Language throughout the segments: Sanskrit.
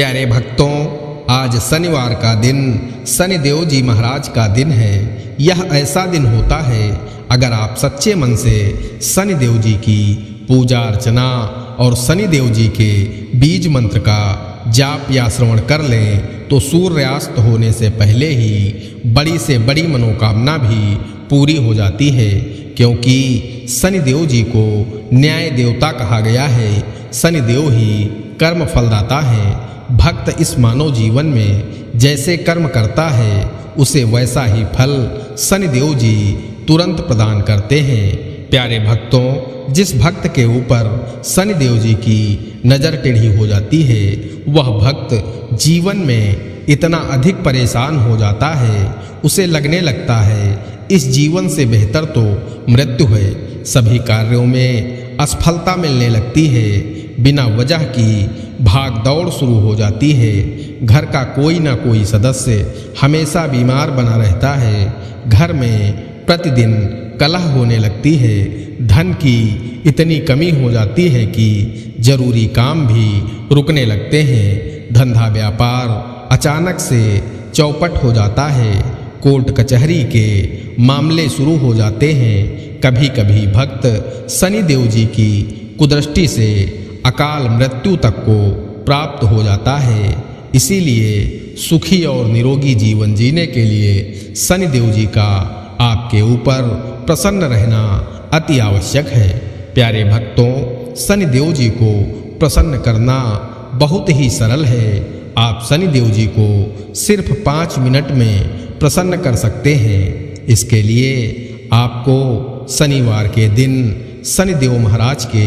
प्यारे भक्तों, आज शनिवार का दिन शनिदेव जी महाराज का दिन है। यह ऐसा दिन होता है, अगर आप सच्चे मन से शनिदेव जी की पूजा अर्चना और शनिदेव जी के बीज मंत्र का जाप या श्रवण कर लें तो सूर्यास्त होने से पहले ही बड़ी से बड़ी मनोकामना भी पूरी हो जाती है। क्योंकि शनिदेव जी को न्याय देवता कहा गया है। शनिदेव ही कर्म फलदाता है। भक्त इस मानव जीवन में जैसे कर्म करता है उसे वैसा ही फल शनिदेव जी तुरंत प्रदान करते हैं। प्यारे भक्तों, जिस भक्त के ऊपर शनिदेव जी की नज़र टेढ़ी हो जाती है वह भक्त जीवन में इतना अधिक परेशान हो जाता है, उसे लगने लगता है इस जीवन से बेहतर तो मृत्यु है। सभी कार्यों में असफलता मिलने लगती है। बिना वजह की भाग दौड़ शुरू हो जाती है। घर का कोई ना कोई सदस्य हमेशा बीमार बना रहता है। घर में प्रतिदिन कलह होने लगती है। धन की इतनी कमी हो जाती है कि जरूरी काम भी रुकने लगते हैं। धंधा व्यापार अचानक से चौपट हो जाता है। कोर्ट कचहरी के मामले शुरू हो जाते हैं। कभी कभी भक्त शनिदेव जी की कुदृष्टि से अकाल मृत्यु तक को प्राप्त हो जाता है। इसीलिए सुखी और निरोगी जीवन जीने के लिए शनिदेव जी का आपके ऊपर प्रसन्न रहना अति आवश्यक है। प्यारे भक्तों, शनिदेव जी को प्रसन्न करना बहुत ही सरल है। आप शनिदेव जी को सिर्फ 5 मिनट में प्रसन्न कर सकते हैं। इसके लिए आपको शनिवार के दिन शनिदेव महाराज के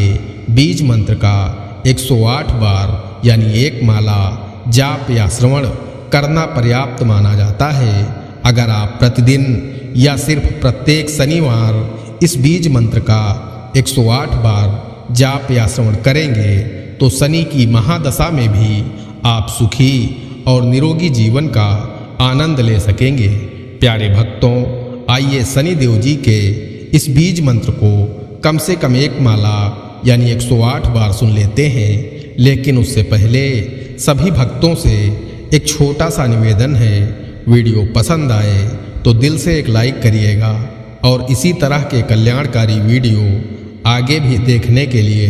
बीज मंत्र का 108 बार यानी 1 माला जाप या श्रवण करना पर्याप्त माना जाता है। अगर आप प्रतिदिन या सिर्फ प्रत्येक शनिवार इस बीज मंत्र का 108 बार जाप या श्रवण करेंगे तो शनि की महादशा में भी आप सुखी और निरोगी जीवन का आनंद ले सकेंगे। प्यारे भक्तों, आइए शनिदेव जी के इस बीज मंत्र को कम से कम 1 माला यानी 108 बार सुन लेते हैं। लेकिन उससे पहले सभी भक्तों से एक छोटा सा निवेदन है। वीडियो पसंद आए तो दिल से एक लाइक करिएगा और इसी तरह के कल्याणकारी वीडियो आगे भी देखने के लिए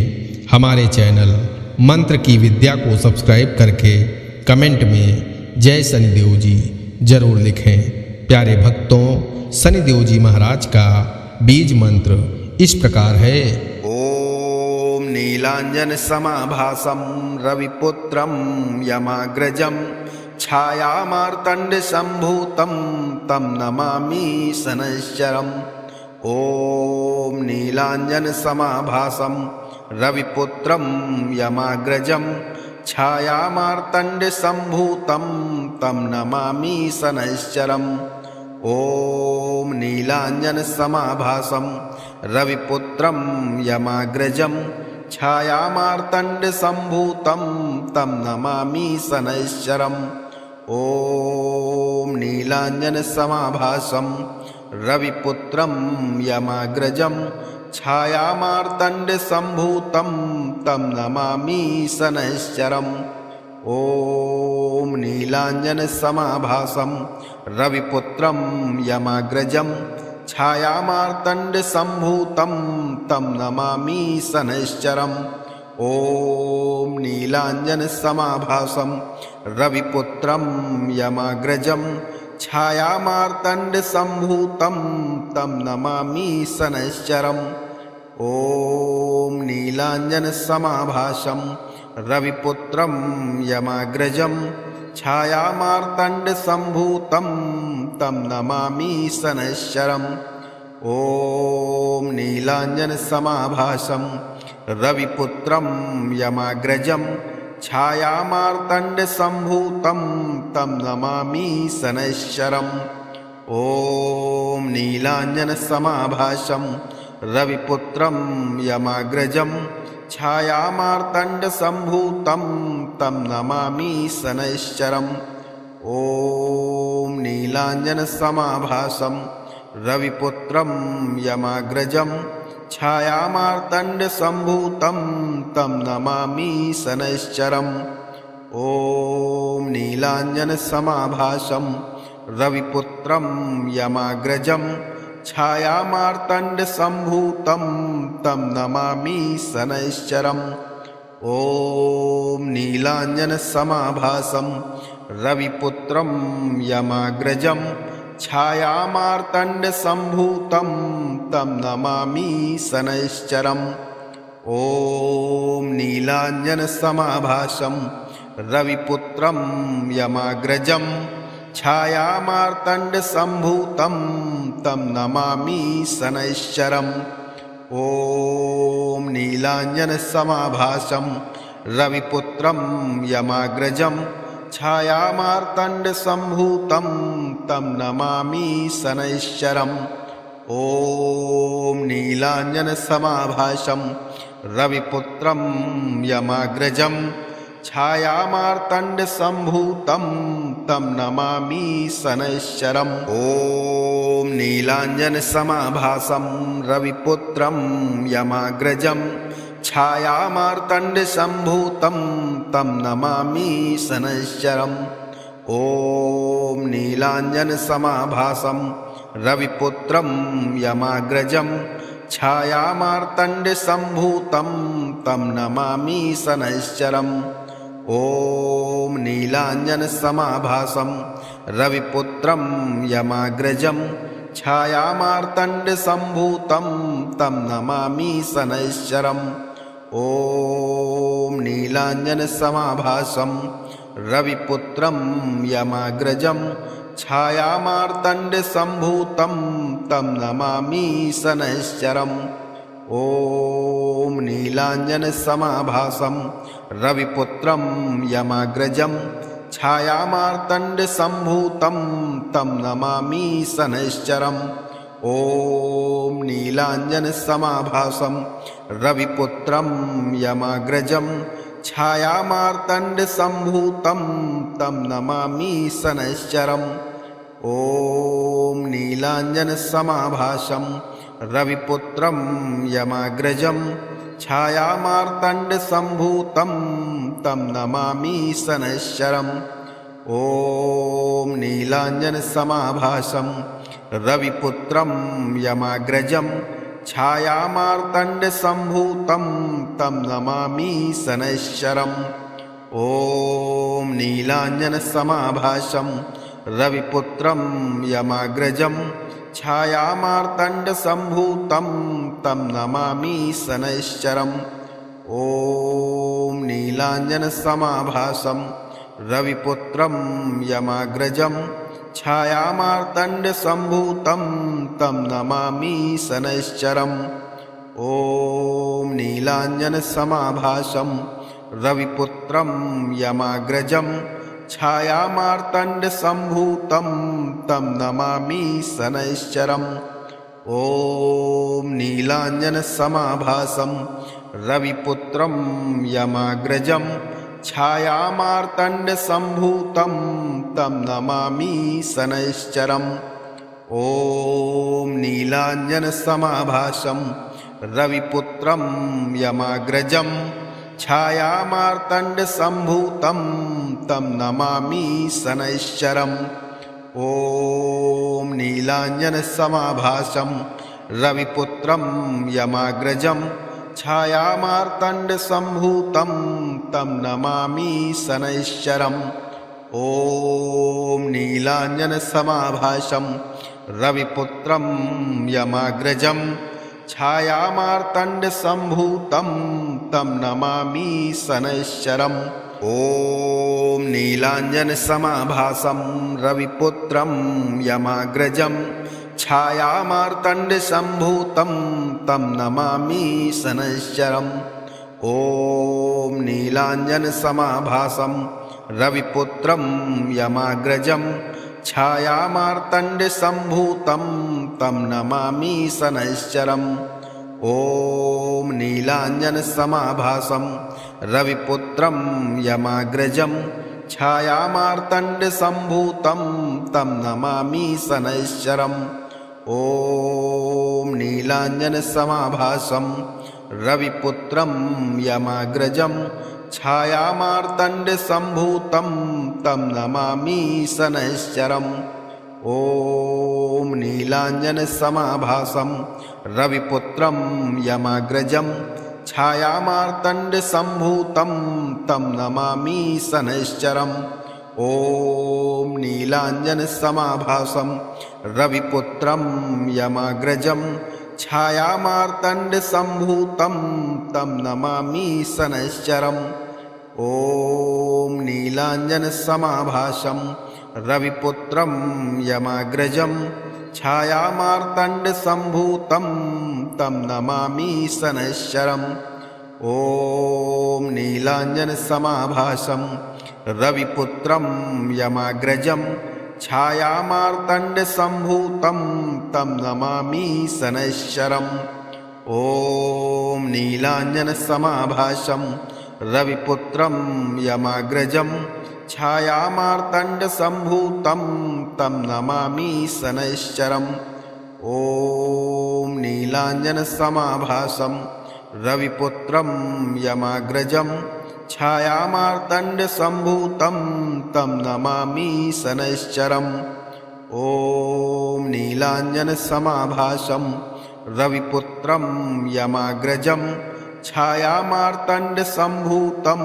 हमारे चैनल मंत्र की विद्या को सब्सक्राइब करके कमेंट में जय शनिदेव जी जरूर लिखें। प्यारे भक्तों, शनिदेव जी महाराज का बीज मंत्र इस प्रकार है। ओम नीलांजन समाभासम रविपुत्रम यमाग्रजम छायामार्तंड संभूतम तम नमामि शनैश्चरम। ओम नीलांजन समाभासम रविपुत्रम यमाग्रजम छायामार्तंड संभूतम तम नमामि शनैश्चरम। ओम नीलांजन समाभासम रविपुत्रम यमाग्रजम छायामार्तंड संभूतम तम नमामि शनैश्चरम। ओम नीलांजन समाभासम रविपुत्रम यमाग्रजम छायामार्तंड संभूतम तम नमामि शनैश्चरम। ओम नीलांजन समाभासम रविपुत्रम यमाग्रजम छायामार्तंड संभूतम तम नमामि शनैश्चरम। ओम नीलांजन समाभासम रविपुत्रम यमाग्रजम छायामार्तंड संभूतम तम नमामि शनैश्चरम। ओम नीलांजन समाभासम रविपुत्रम यमाग्रजम छायामार्तंड संभूतम तम नमामि शनैश्चरम। ओम नीलांजन समाभासम रविपुत्रम यमाग्रजम छायामार्तंड संभूतम तम नमामि शनैश्चरम। ओम नीलांजन समाभासम रविपुत्रम यमाग्रजम छायामार्तंड संभूतम तम नमामि शनैश्चरम। ओम नीलांजन समाभासम रविपुत्रम यमाग्रजम छायामार्तंड संभूतम तम नमामि शनैश्चरम। ओम नीलाञ्जनसमाभासं रविपुत्रं यमाग्रजं छायामार्तण्डसम्भूतं तं नमामि शनैश्चरम् ॐ नीलाञ्जनसमाभासं रविपुत्रं यमाग्रजं छायामार्तण्डसम्भूतं तं नमामि शनैश्चरम् ॐ नीलाञ्जनसमाभासं रविपुत्रं यमाग्रजं छायामार्तण्डसम्भूतं तं नमामि शनैश्चरम् ॐ नीलाञ्जनसमाभासं रविपुत्रं यमाग्रजं छायामार्तण्डसम्भूतं तं नमामि शनैश्चरम् ॐ नीलाञ्जनसमाभासं रविपुत्रं यमाग्रजं छायामार्तण्डसम्भूतं तं नमामि शनैश्चरम् ॐ नीलाञ्जनसमाभासं रविपुत्रं यमाग्रजं छायामार्तण्डसम्भूतं तं नमामि शनैश्चरम् ॐ नीलाञ्जनसमाभासं रविपुत्रं यमाग्रजं छायामार्तण्डसम्भूतं तं नमामि शनैश्चरम् ॐ नीलाञ्जनसमाभासं रविपुत्रं यमाग्रजं छायामार्तण्डसम्भूतं तं नमामि शनैश्चरम् ॐ नीलाञ्जनसमाभासं रविपुत्रं यमाग्रजं छायामार्तण्डसम्भूतं तं नमामि शनैश्चरम् ॐ नीलाञ्जनसमाभासं रविपुत्रं यमाग्रजं छायामार्तण्डसम्भूतं तं नमामि शनैश्चरम् ॐ नीलाञ्जनसमाभासं रविपुत्रं यमाग्रजं छायामार्तण्डसम्भूतं तं नमामि शनैश्चरम् ॐ नीलाञ्जनसमाभासं रविपुत्रं यमाग्रजं छायामार्तण्डसम्भूतं तं नमामि शनैश्चरम् ॐ नीलाञ्जनसमाभासं रविपुत्रं यमाग्रजं छायामार्तण्डसम्भूतं तं नमामि शनैश्चरम् ॐ नीलाञ्जनसमाभासं रविपुत्रं यमाग्रजं छायामार्तण्डसम्भूतं तं नमामि शनैश्चरम् ॐ नीलाञ्जनसमाभासं रविपुत्रं यमाग्रजं छायामार्तण्डसम्भूतं तं नमामि शनैश्चरम् ॐ नीलाञ्जनसमाभासं रविपुत्रं यमाग्रजं छायामार्तण्डसम्भूतं तं नमामि शनैश्चरम् ॐ नीलाञ्जनसमाभासं रविपुत्रं यमाग्रजं छायामार्तण्डसम्भूतं तं नमामि शनैश्चरम् ॐ नीलाञ्जनसमाभासं रविपुत्रं यमाग्रजं छायामार्तण्डसम्भूतं तं नमामि शनैश्चरम् ॐ नीलाञ्जनसमाभासं रविपुत्रं यमाग्रजं छायामार्तण्डसम्भूतं तं नमामि शनैश्चरम् ॐ नीलाञ्जनसमाभासं रविपुत्रं यमाग्रजं छायामार्तण्डसम्भूतं तं नमामि शनैश्चरम् ॐ नीलाञ्जनसमाभासं रविपुत्रं यमाग्रजं छायामार्तण्डसम्भूतं तं नमामि शनैश्चरम् ॐ नीलाञ्जनसमाभासं रविपुत्रं यमाग्रजं छायामार्तण्डसम्भूतं तं नमामि शनैश्चरम् ॐ नीलाञ्जनसमाभासं रविपुत्रं यमाग्रजं छायामार्तण्डसम्भूतं तं नमामि शनैश्चरम् ॐ नीलाञ्जनसमाभासं रविपुत्रं यमाग्रजं छायामार्तण्डसम्भूतं तं नमामि शनैश्चरम् ॐ नीलाञ्जनसमाभासं रविपुत्रं यमाग्रजं छायामार्तण्डसम्भूतं तं नमामि शनैश्चरम् ॐ नीलाञ्जनसमाभासं रविपुत्रं यमाग्रजं छायामार्तण्डसम्भूतं तं नमामि शनैश्चरम् ॐ नीलाञ्जनसमाभासं रविपुत्रं यमाग्रजं छायामार्तण्डसम्भूतं तं नमामि शनैश्चरम् ॐ नीलाञ्जनसमाभासं रविपुत्रं यमाग्रजं छायामार्तण्डसम्भूतं तं नमामि शनैश्चरम् ॐ नीलाञ्जनसमाभासं रविपुत्रं यमाग्रजं छायामार्तण्डसम्भूतं तं नमामि शनैश्चरम् ॐ नीलाञ्जनसमाभासं रविपुत्रं यमाग्रजं छायामार्तण्डसम्भूतं तं नमामि शनैश्चरम् ॐ नीलाञ्जनसमाभासं रविपुत्रं यमाग्रजं छायामार्तण्डसम्भूतं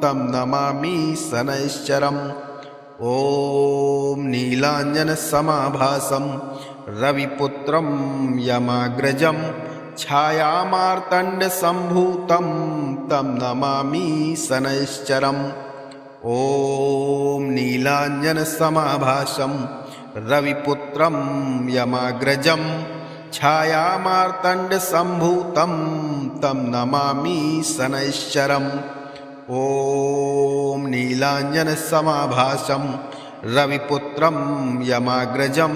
तं नमामि शनैश्चरम् ॐ नीलाञ्जनसमाभासं रविपुत्रं यमाग्रजं छायामार्तण्डसम्भूतं तं नमामि शनैश्चरम् ॐ नीलाञ्जनसमाभासं रविपुत्रं यमाग्रजं छायामार्तण्डसम्भूतं तं नमामि शनैश्चरम् ॐ नीलाञ्जनसमाभासं रविपुत्रं यमाग्रजं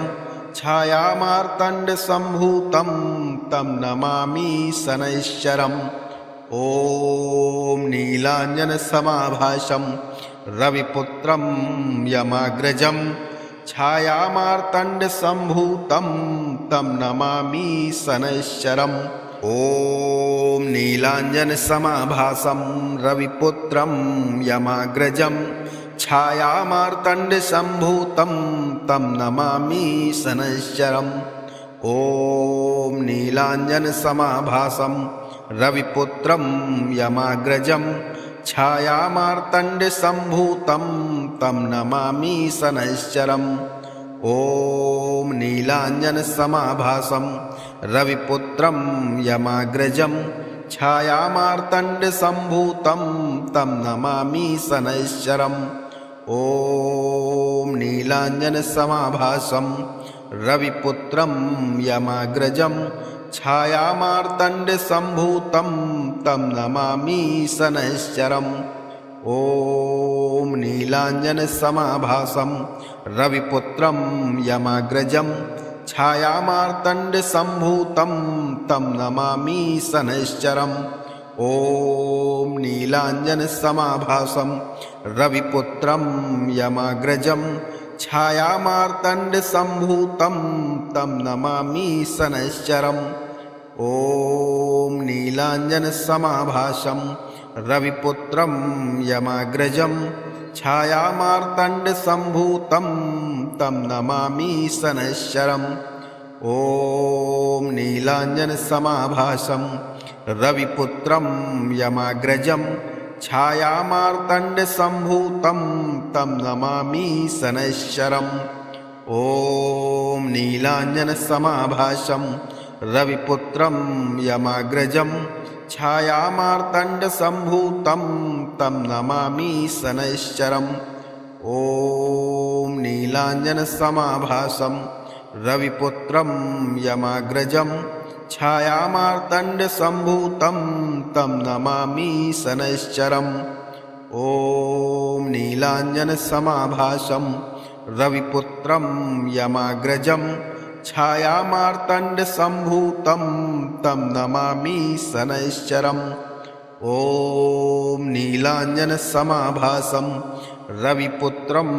छायामार्तण्डसम्भूतं तं नमामि शनैश्चरम् ॐ नीलाञ्जनसमाभासं रविपुत्रं यमाग्रजं छायामार्तण्डसम्भूतं तं नमामि शनैश्चरम् ॐ नीलाञ्जनसमाभासं रविपुत्रं यमाग्रजं छायामार्तण्डसम्भूतं तं नमामि शनैश्चरम् ॐ नीलाञ्जनसमाभासं रविपुत्रं यमाग्रजं छायामार्तण्डसम्भूतं तं नमामि शनैश्चरम् ॐ नीलाञ्जनसमाभासं रविपुत्रं यमाग्रजं छायामार्तण्डसम्भूतं तं नमामि शनैश्चरम् ॐ नीलाञ्जनसमाभासं रविपुत्रं यमाग्रजं छायामार्तण्डसम्भूतं तं नमामि शनैश्चरम् ॐ नीलाञ्जनसमाभासं रविपुत्रं यमाग्रजं छायामार्तण्डसम्भूतं तं नमामि शनैश्चरम् ॐ नीलाञ्जनसमाभासं रविपुत्रं यमाग्रजं छायामार्तण्डसम्भूतं तं नमामि शनैश्चरम् ॐ नीलाञ्जनसमाभासं रविपुत्रं यमाग्रजं छायामार्तण्डसम्भूतं तं नमामि शनैश्चरम् ॐ नीलाञ्जनसमाभासं रविपुत्रं यमाग्रजं छायामार्तण्डसम्भूतं तं नमामि शनैश्चरम् ॐ नीलाञ्जनसमाभासं रविपुत्रं यमाग्रजं छायामार्तण्डसम्भूतं तं नमामि शनैश्चरम् ॐ नीलाञ्जनसमाभासं रविपुत्रं यमाग्रजं छायामार्तण्डसम्भूतं तं नमामि शनैश्चरम् ॐ नीलाञ्जनसमाभासं रविपुत्रं यमाग्रजं छायामार्तण्डसम्भूतं तं नमामि शनैश्चरम् ॐ नीलाञ्जनसमाभासं रविपुत्रं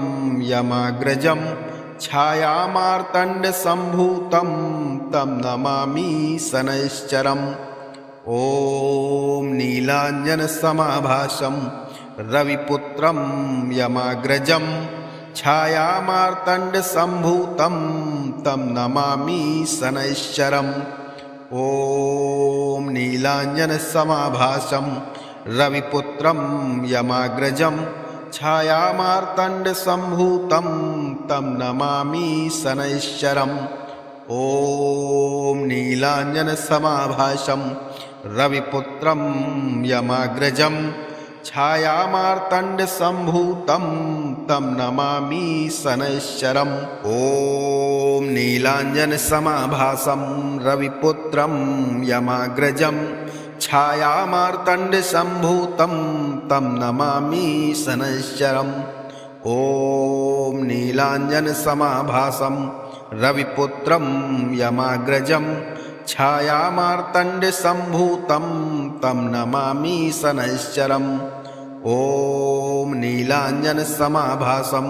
यमाग्रजं छायामार्तण्डसम्भूतं तं नमामि शनैश्चरम् ॐ नीलाञ्जनसमाभासं रविपुत्रं यमाग्रजं छायामार्तण्डसम्भूतं तं नमामि शनैश्चरम् ॐ नीलाञ्जनसमाभासं रविपुत्रं यमाग्रजं छायामार्तण्डसम्भूतं तं नमामि शनैश्चरम् ॐ नीलाञ्जनसमाभासं रविपुत्रं यमाग्रजं छायामार्तण्डसम्भूतं तं नमामि शनैश्चरम् ॐ नीलाञ्जनसमाभासं रविपुत्रं यमाग्रजं छायामार्तण्डसम्भूतं तं नमामि शनैश्चरम् ॐ नीलाञ्जनसमाभासं रविपुत्रं यमाग्रजं छायामार्तण्डसम्भूतं तं नमामि शनैश्चरम् ॐ नीलाञ्जनसमाभासं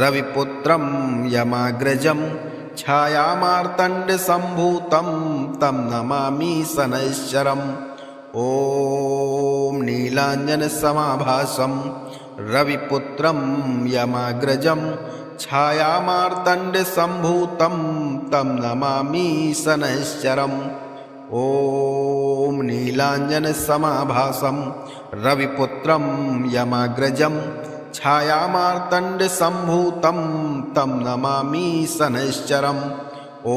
रविपुत्रं यमाग्रजं छायामार्तण्डसम्भूतं तं नमामि शनैश्चरम् ॐ नीलाञ्जनसमाभासं रविपुत्रं यमाग्रजं छायामार्तण्डसम्भूतं तं नमामि शनैश्चरम् ॐ नीलाञ्जनसमाभासं रविपुत्रं यमाग्रजं छायामार्तण्डसम्भूतं तं नमामि शनैश्चरम् ॐ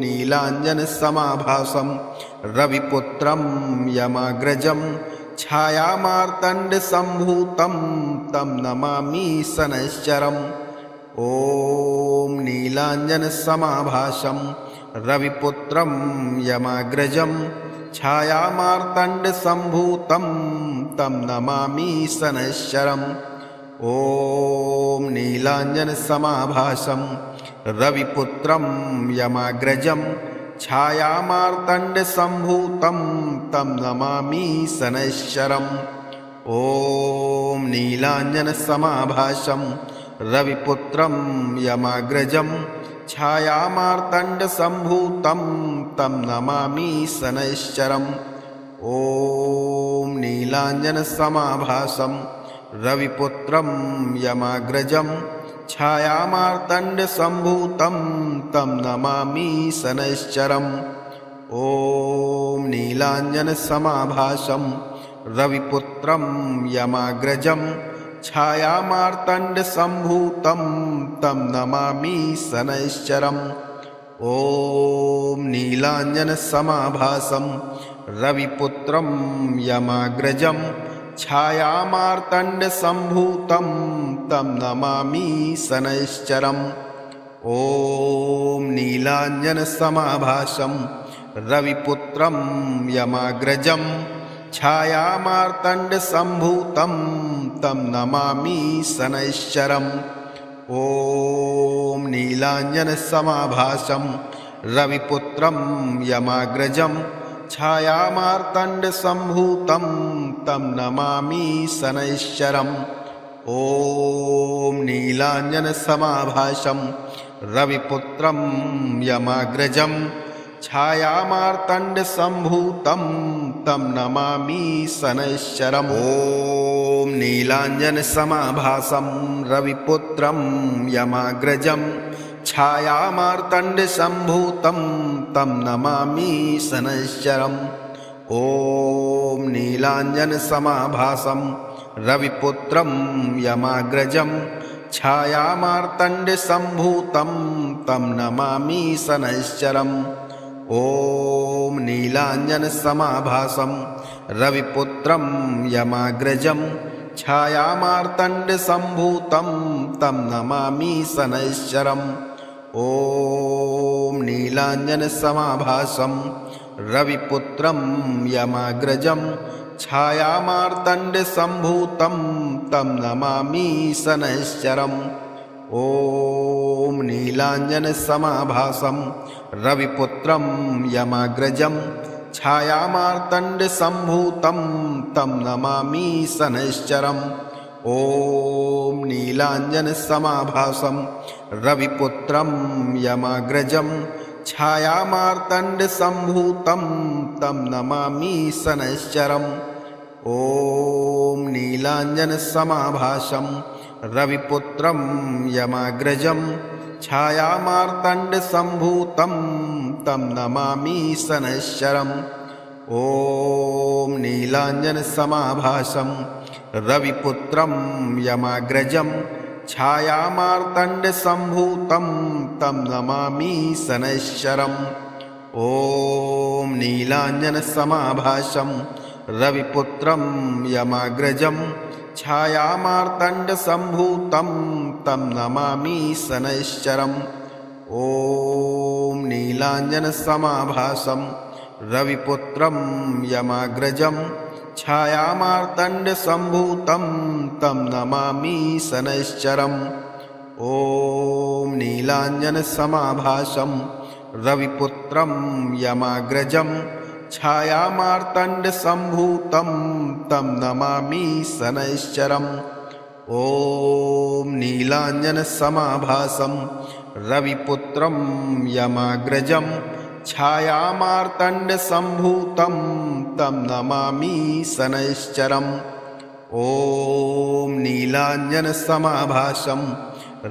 नीलाञ्जनसमाभासं रविपुत्रं यमाग्रजं छायामार्तण्डसम्भूतं तं नमामि शनैश्चरम् ॐ नीलाञ्जनसमाभासं रविपुत्रं यमाग्रजं छायामार्तण्डसम्भूतं तं नमामि शनैश्चरम् ॐ नीलाञ्जनसमाभासं रविपुत्रं यमाग्रजं छायामार्तण्डसम्भूतं तं नमामि शनैश्चरम् ॐ नीलाञ्जनसमाभासं रविपुत्रं यमाग्रजं छायामार्तण्डसम्भूतं तं नमामि शनैश्चरम् ॐ नीलाञ्जनसमाभासं रविपुत्रं यमाग्रजं छायामार्तण्डसम्भूतं तं नमामि शनैश्चरम् ॐ नीलाञ्जनसमाभासं रविपुत्रं यमाग्रजं छायामार्तण्डसम्भूतं तं नमामि शनैश्चरम् ॐ नीलाञ्जनसमाभासं रविपुत्रं यमाग्रजं छायामार्तण्डसम्भूतं तं नमामि शनैश्चरम् ॐ नीलाञ्जनसमाभासं रविपुत्रं यमाग्रजं छायामार्तण्डसम्भूतं तं नमामि शनैश्चरम् ॐ नीलाञ्जनसमाभासं रविपुत्रं यमाग्रजं छायामार्तण्डसम्भूतं तं नमामि शनैश्चरम् ॐ नीलाञ्जनसमाभासं रविपुत्रं यमाग्रजं छायामार्तण्डसम्भूतं तं नमामि शनैश्चरम् ॐ नीलाञ्जनसमाभासं रविपुत्रं यमाग्रजं छायामार्तण्डसम्भूतं तं नमामि शनैश्चरम् ॐ नीलाञ्जनसमाभासं रविपुत्रं यमाग्रजं छायामार्तण्डसम्भूतं तं नमामि शनैश्चरम् ॐ नीलाञ्जनसमाभासं रविपुत्रं यमाग्रजं छायामार्तण्डसम्भूतं तं नमामि शनैश्चरम् ॐ नीलाञ्जनसमाभासं रविपुत्रं यमाग्रजं छायामार्तण्डसम्भूतं तं नमामि शनैश्चरम् ॐ नीलाञ्जनसमाभासं रविपुत्रं यमाग्रजं छायामार्तण्डसम्भूतं तं नमामि शनैश्चरम् ॐ नीलाञ्जनसमाभासं रविपुत्रं यमाग्रजं छायामार्तण्डसम्भूतं तं नमामि शनैश्चरम् ॐ ॐ नीलाञ्जनसमाभासं रविपुत्रं यमाग्रजं छायामार्तण्डसम्भूतं तं नमामि शनैश्चरम् ॐ नीलाञ्जनसमाभासं रविपुत्रं यमाग्रजं छायामार्तण्डसम्भूतं तं नमामि शनैश्चरम् ॐ नीलाञ्जनसमाभासं रविपुत्रं यमाग्रजं छायामार्तण्डसम्भूतं तं नमामि शनैश्चरम् ॐ नीलाञ्जनसमाभासं रविपुत्रं यमाग्रजं छायामार्तण्डसम्भूतं तं नमामि शनैश्चरम् ॐ नीलाञ्जनसमाभासं रविपुत्रं यमाग्रजं छायामार्तण्डसम्भूतं तं नमामि शनैश्चरम् ॐ नीलाञ्जनसमाभासं रविपुत्रं यमाग्रजं छायामार्तण्डसम्भूतं तं नमामि शनैश्चरम् ॐ नीलाञ्जनसमाभासं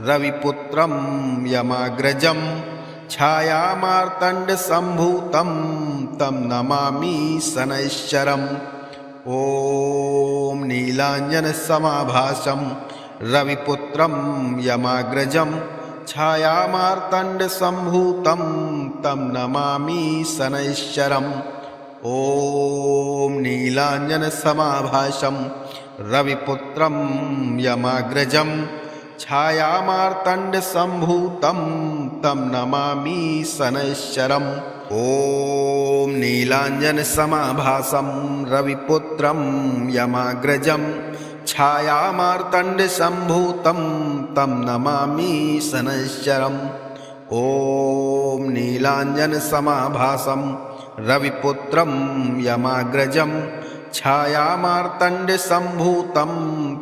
रविपुत्रं यमाग्रजं छायामार्तण्डसम्भूतं तं नमामि शनैश्चरम् ॐ नीलाञ्जनसमाभासं रविपुत्रं यमाग्रजं छायामार्तण्डसम्भूतं तं नमामि शनैश्चरम् ॐ नीलाञ्जनसमाभासं रविपुत्रं यमाग्रजं छायामार्तण्डसम्भूतं तं नमामि शनैश्चरम् ॐ नीलाञ्जनसमाभासं रविपुत्रं यमाग्रजं छायामार्तण्डसम्भूतं तं नमामि शनैश्चरम् ॐ नीलाञ्जनसमाभासं रविपुत्रं यमाग्रजं छायामार्तण्डसम्भूतं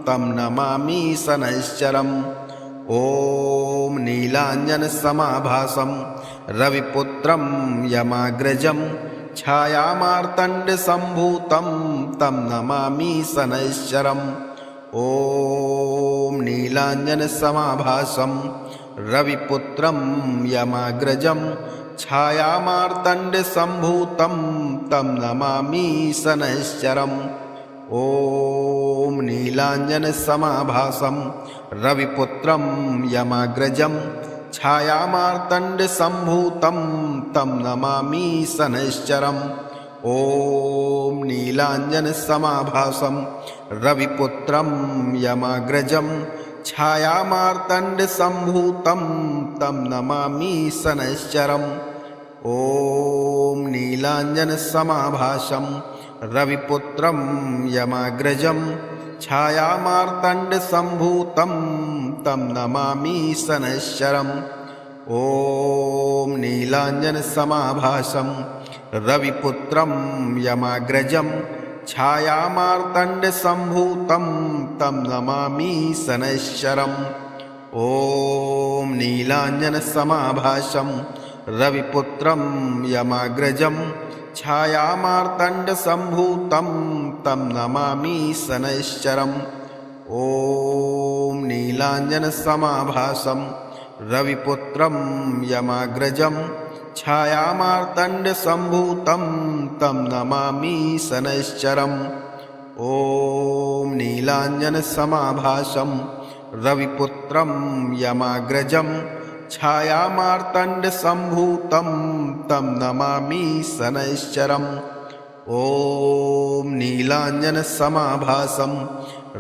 तं नमामि शनैश्चरम् ॐ नीलाञ्जनसमाभासं रविपुत्रं यमाग्रजं छायामार्तण्डसम्भूतं तं नमामि शनैश्चरम् ॐ नीलाञ्जनसमाभासं रविपुत्रं यमाग्रजं छायामार्तण्डसम्भूतं तं नमामि शनैश्चरम् ॐ नीलाञ्जनसमाभासं रविपुत्रं यमाग्रजं छायामार्तण्डसम्भूतं तं नमामि शनैश्चरम् ॐ नीलाञ्जनसमाभासं रविपुत्रं यमाग्रजं छायामार्तण्डसम्भूतं तं नमामि शनैश्चरम् ॐ नीलाञ्जनसमाभासं रविपुत्रं यमाग्रजं छायामार्तण्डसम्भूतं तं नमामि शनैश्चरम् ॐ नीलाञ्जनसमाभासं रविपुत्रं यमाग्रजं छायामार्तण्डसम्भूतं तं नमामि शनैश्चरम् ॐ नीलाञ्जनसमाभासं रविपुत्रं यमाग्रजं छायामार्तण्डसम्भूतं तं नमामि शनैश्चरम् ॐ नीलाञ्जनसमाभासं रविपुत्रं यमाग्रजं छायामार्तण्डसम्भूतं तं नमामि शनैश्चरम् ॐ नीलाञ्जनसमाभासं रविपुत्रं यमाग्रजं छायामार्तण्डसम्भूतं तं नमामि शनैश्चरम् ॐ नीलाञ्जनसमाभासं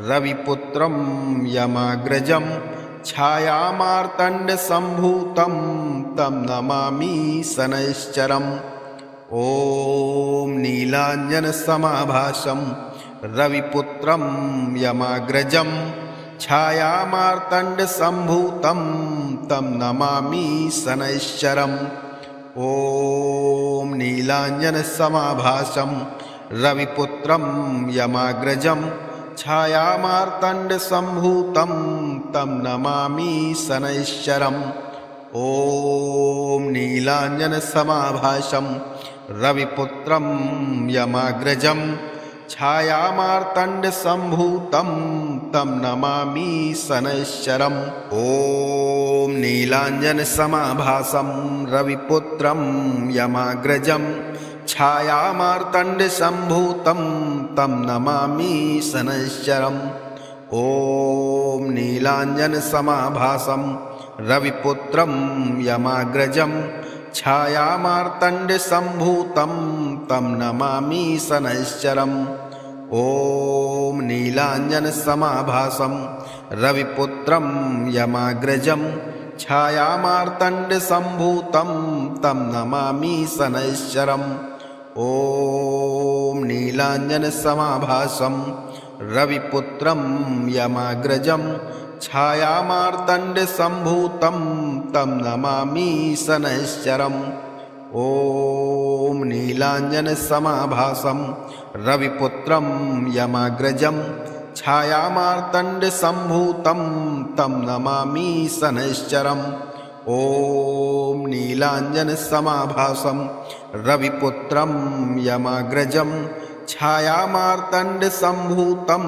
रविपुत्रं यमाग्रजं छायामार्तण्डसम्भूतं तं नमामि शनैश्चरम् ॐ नीलाञ्जनसमाभासं रविपुत्रं यमाग्रजं छायामार्तण्डसम्भूतं तं नमामि शनैश्चरम् ॐ नीलाञ्जनसमाभासं रविपुत्रं यमाग्रजं छायामार्तण्डसम्भूतं तं नमामि शनैश्चरम् ॐ नीलाञ्जनसमाभासं रविपुत्रं यमाग्रजं छायामार्तण्डसम्भूतं तं नमामि शनैश्चरम् ॐ नीलाञ्जनसमाभासं रविपुत्रं यमाग्रजं छायामार्तण्डसम्भूतं तं नमामि शनैश्चरम् ॐ नीलाञ्जनसमाभासं रविपुत्रं यमाग्रजं छायामार्तण्डसम्भूतं तं नमामि शनैश्चरम् ॐ नीलाञ्जनसमाभासं रविपुत्रं यमाग्रजं छायामार्तण्डसम्भूतं तं नमामि शनैश्चरम् ॐ नीलाञ्जनसमाभासं रविपुत्रं यमाग्रजं छायामार्तण्डसम्भूतं तं नमामि शनैश्चरम् ॐ नीलाञ्जनसमाभासं रविपुत्रं यमाग्रजं छायामार्तण्डसम्भूतं तं नमामि शनैश्चरम् ॐ नीलाञ्जनसमाभासं रविपुत्रं यमाग्रजं छायामार्तण्डसम्भूतं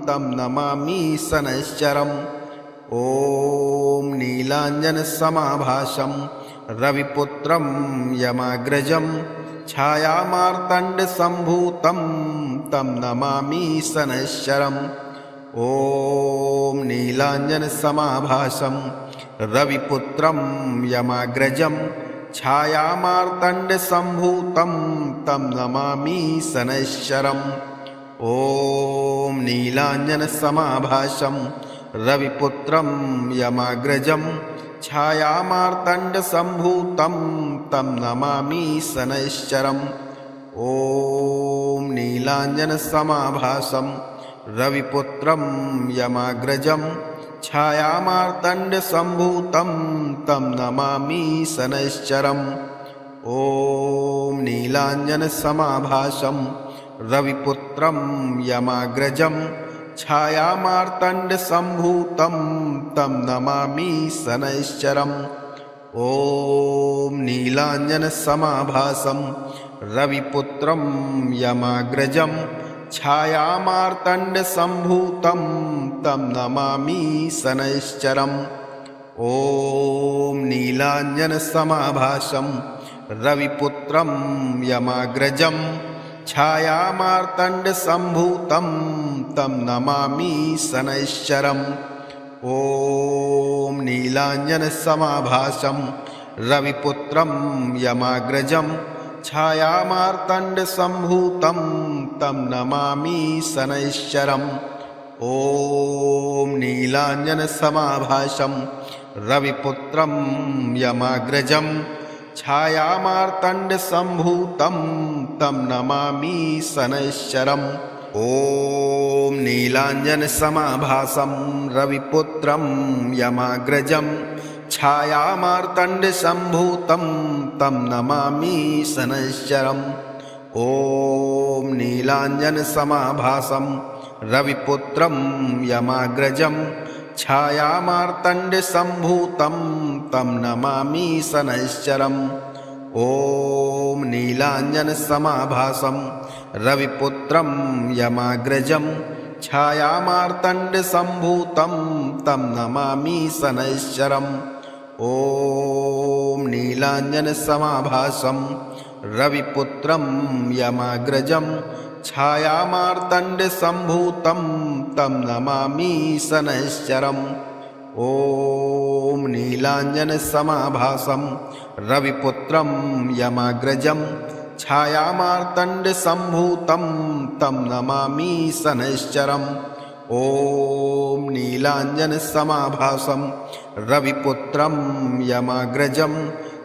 तं नमामि शनैश्चरम् ॐ नीलाञ्जनसमाभासं रविपुत्रं यमाग्रजं छायामार्तण्डसम्भूतं तं नमामि शनैश्चरम् ॐ नीलाञ्जनसमाभासं रविपुत्रं यमाग्रजं छायामार्तण्डसम्भूतं तं नमामि शनैश्चरम् ॐ नीलाञ्जनसमाभासं रविपुत्रं यमाग्रजं छायामार्तण्डसम्भूतं तं नमामि शनैश्चरम् ॐ नीलाञ्जनसमाभासं रविपुत्रं यमाग्रजं छायामार्तण्डसम्भूतं तं नमामि शनैश्चरम् ॐ नीलाञ्जनसमाभासं रविपुत्रं यमाग्रजं छायामार्तण्डसम्भूतं तं नमामि शनैश्चरम् ॐ नीलाञ्जनसमाभासं रविपुत्रं यमाग्रजं छायामार्तण्डसम्भूतं तं नमामि शनैश्चरम् ॐ नीलाञ्जनसमाभासं रविपुत्रं यमाग्रजं छायामार्तण्डसम्भूतं तं नमामि शनैश्चरम् ॐ नीलाञ्जनसमाभासं रविपुत्रं यमाग्रजं छायामार्तण्डसम्भूतं तं नमामि शनैश्चरम् ॐ नीलाञ्जनसमाभासं रविपुत्रं यमाग्रजं छायामार्तण्डसम्भूतं तं नमामि शनैश्चरम् ॐ नीलाञ्जनसमाभासं रविपुत्रं यमाग्रजं छायामार्तण्डसम्भूतं तं नमामि शनैश्चरम् ॐ नीलाञ्जनसमाभासं रविपुत्रं यमाग्रजं छायामार्तण्डसम्भूतं तं नमामि शनैश्चरम् ॐ नीलाञ्जनसमाभासं रविपुत्रं यमाग्रजं छायामार्तण्डसम्भूतं तं नमामि शनैश्चरम् ॐ नीलाञ्जनसमाभासं रविपुत्रं यमाग्रजं छायामार्तण्डसम्भूतं तं नमामि शनैश्चरम् ॐ नीलाञ्जनसमाभासं रविपुत्रं यमाग्रजं छायामार्तण्डसम्भूतं तं नमामि शनैश्चरम् ॐ नीलाञ्जनसमाभासं रविपुत्रं यमाग्रजं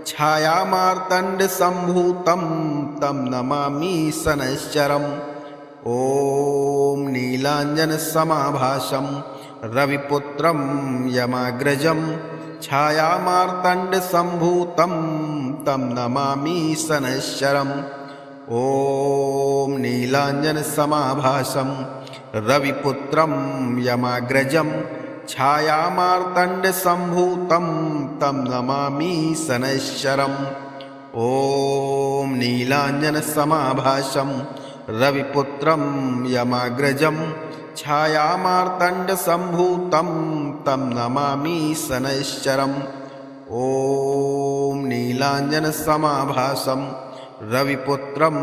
छायामार्तण्डसम्भूतं तं नमामि शनैश्चरम् ॐ नीलाञ्जनसमाभासं रविपुत्रं यमाग्रजं छायामार्तण्डसम्भूतं तं नमामि शनैश्चरम् ॐ नीलाञ्जनसमाभासं रविपुत्रं यमाग्रजं छायामार्तण्डसम्भूतं तं नमामि शनैश्चरम् ॐ नीलाञ्जनसमाभासं रविपुत्रं यमाग्रजं छायामार्तण्डसम्भूतं तं नमामि शनैश्चरम् ॐ नीलाञ्जनसमाभासं रविपुत्रं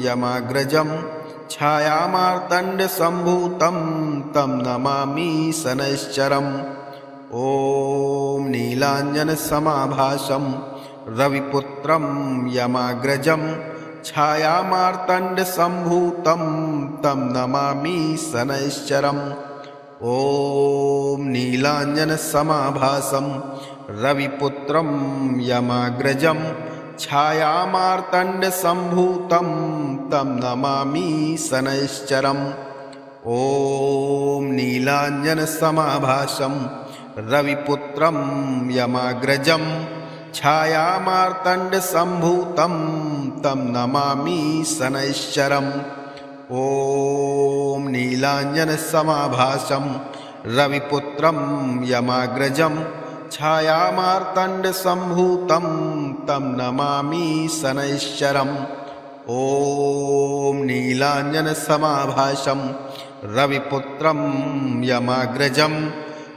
यमाग्रजं छायामार्तण्डसम्भूतं तं नमामि शनैश्चरम् ॐ नीलाञ्जनसमाभासं रविपुत्रं यमाग्रजं छायामार्तण्डसम्भूतं तं नमामि शनैश्चरम् ॐ नीलाञ्जनसमाभासं रविपुत्रं यमाग्रजं छायामार्तण्डसम्भूतं तं नमामि शनैश्चरम् ॐ नीलाञ्जनसमाभासं रविपुत्रं यमाग्रजं छायामार्तण्डसम्भूतं तं नमामि शनैश्चरम् ॐ नीलाञ्जनसमाभासं रविपुत्रं यमाग्रजं छायामार्तण्डसम्भूतं तं नमामि शनैश्चरम् ॐ नीलाञ्जनसमाभासं रविपुत्रं यमाग्रजं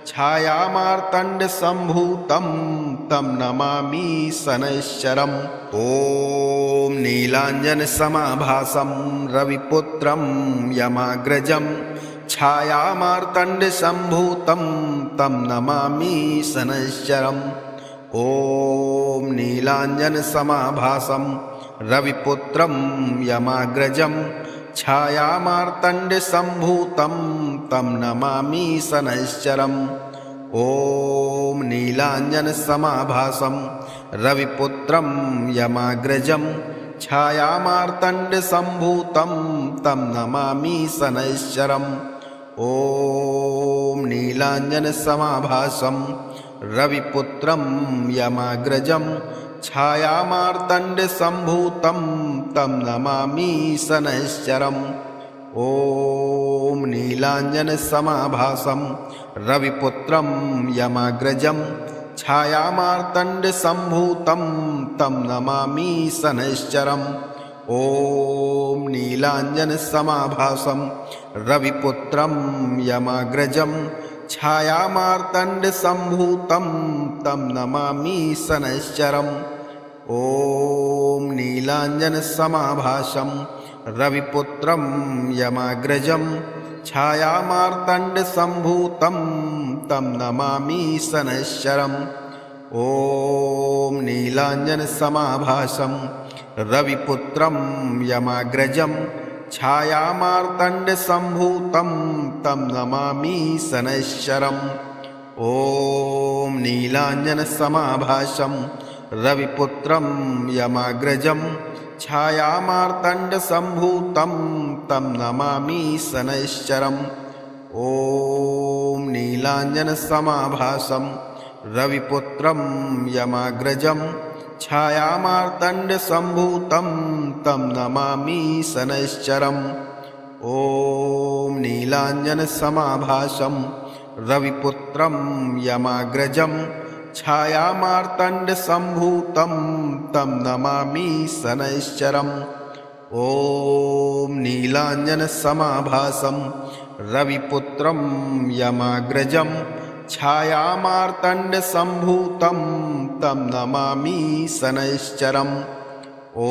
छायामार्तण्डसम्भूतं तं नमामि शनैश्चरम् ॐ नीलाञ्जनसमाभासं रविपुत्रं यमाग्रजं छायामार्तण्डसम्भूतं तं नमामि शनैश्चरम् ॐ नीलाञ्जनसमाभासं रविपुत्रं यमाग्रजं छायामार्तण्डसम्भूतं तं नमामि शनैश्चरम् ॐ नीलाञ्जनसमाभासं रविपुत्रं यमाग्रजं छायामार्तण्डसम्भूतं तं नमामि शनैश्चरम् ॐ नीलाञ्जनसमाभासं रविपुत्रं यमाग्रजं छायामार्तण्डसम्भूतं तं नमामि शनैश्चरम् ॐ नीलाञ्जनसमाभासं रविपुत्रं यमाग्रजं छायामार्तण्डसम्भूतं तं नमामि शनैश्चरम् ॐ नीलाञ्जनसमाभासं रविपुत्रं यमाग्रजं छायामार्तण्डसम्भूतं तं नमामि शनैश्चरम् ॐ नीलाञ्जनसमाभासं रविपुत्रं यमाग्रजं छायामार्तण्डसम्भूतं तं नमामि शनैश्चरम् ॐ नीलाञ्जनसमाभासं रविपुत्रं यमाग्रजं छायामार्तण्डसम्भूतं तं नमामि शनैश्चरम् ॐ नीलाञ्जनसमाभासं रविपुत्रं यमाग्रजं छायामार्तण्डसम्भूतं तं नमामि शनैश्चरम् ॐ नीलाञ्जनसमाभासं रविपुत्रं यमाग्रजं छायामार्तण्डसम्भूतं तं नमामि शनैश्चरम् ॐ नीलाञ्जनसमाभासं रविपुत्रं यमाग्रजं छायामार्तण्डसम्भूतं तं नमामि शनैश्चरम् ॐ नीलाञ्जनसमाभासं रविपुत्रं यमाग्रजं छायामार्तण्डसम्भूतं तं नमामि शनैश्चरम् ॐ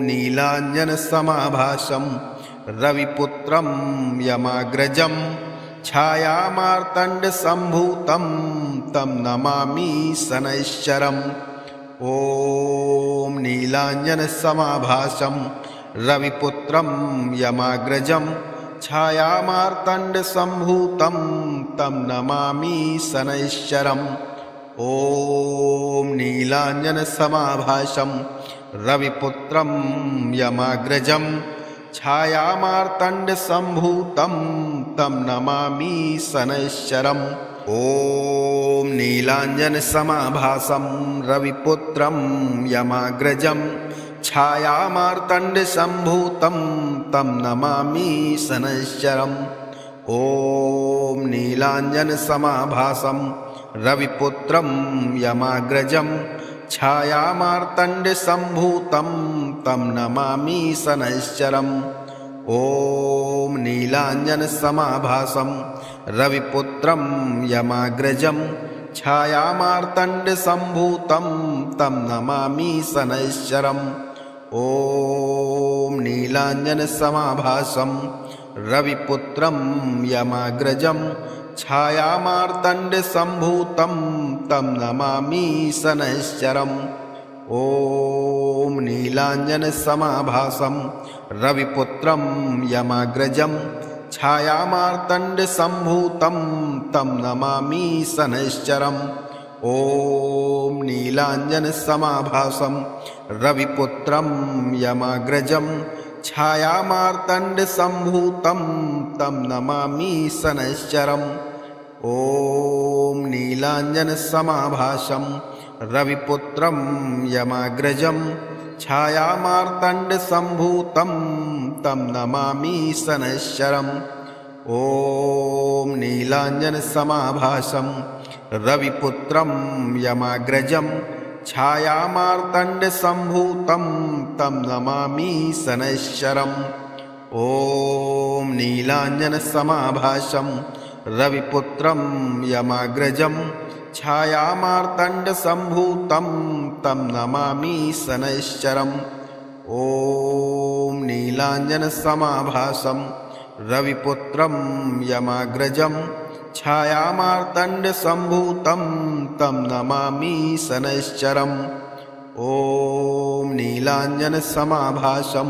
नीलाञ्जनसमाभासं रविपुत्रं यमाग्रजं छायामार्तण्डसम्भूतं तं नमामि शनैश्चरम् ॐ नीलाञ्जनसमाभासं रविपुत्रं यमाग्रजं छायामार्तण्डसम्भूतं तं नमामि शनैश्चरम् ॐ नीलाञ्जनसमाभासं रविपुत्रं यमाग्रजं छायामार्तण्डसम्भूतं तं नमामि शनैश्चरम् ॐ नीलाञ्जनसमाभासं रविपुत्रं यमाग्रजं छायामार्तण्डसम्भूतं तं नमामि शनैश्चरम् ॐ नीलाञ्जनसमाभासं रविपुत्रं यमाग्रजं छायामार्तण्डसम्भूतं तं नमामि शनैश्चरम् ॐ नीलाञ्जनसमाभासं रविपुत्रं यमाग्रजं छायामार्तण्डसम्भूतं तं नमामि शनैश्चरम् ॐ नीलाञ्जनसमाभासं रविपुत्रं यमाग्रजं छायामार्तण्डसम्भूतं तं नमामि शनैश्चरम् ॐ नीलाञ्जनसमाभासं रविपुत्रं यमाग्रजं छायामार्तण्डसम्भूतं तं नमामि शनैश्चरम् ॐ नीलाञ्जनसमाभासं रविपुत्रं यमाग्रजं छायामार्तण्डसम्भूतं तं नमामि शनैश्चरम् ॐ नीलाञ्जनसमाभासं रविपुत्रं यमाग्रजं छायामार्तण्डसम्भूतं तं नमामि शनैश्चरम् ॐ नीलाञ्जनसमाभासं रविपुत्रं यमाग्रजं छायामार्तण्डसम्भूतं तं नमामि शनैश्चरम् ॐ नीलाञ्जनसमाभासं रविपुत्रं यमाग्रजं छायामार्तण्डसम्भूतं तं नमामि शनैश्चरम् ॐ नीलाञ्जनसमाभासं रविपुत्रं यमाग्रजं छायामार्तण्डसम्भूतं तं नमामि शनैश्चरम् ॐ नीलाञ्जनसमाभासं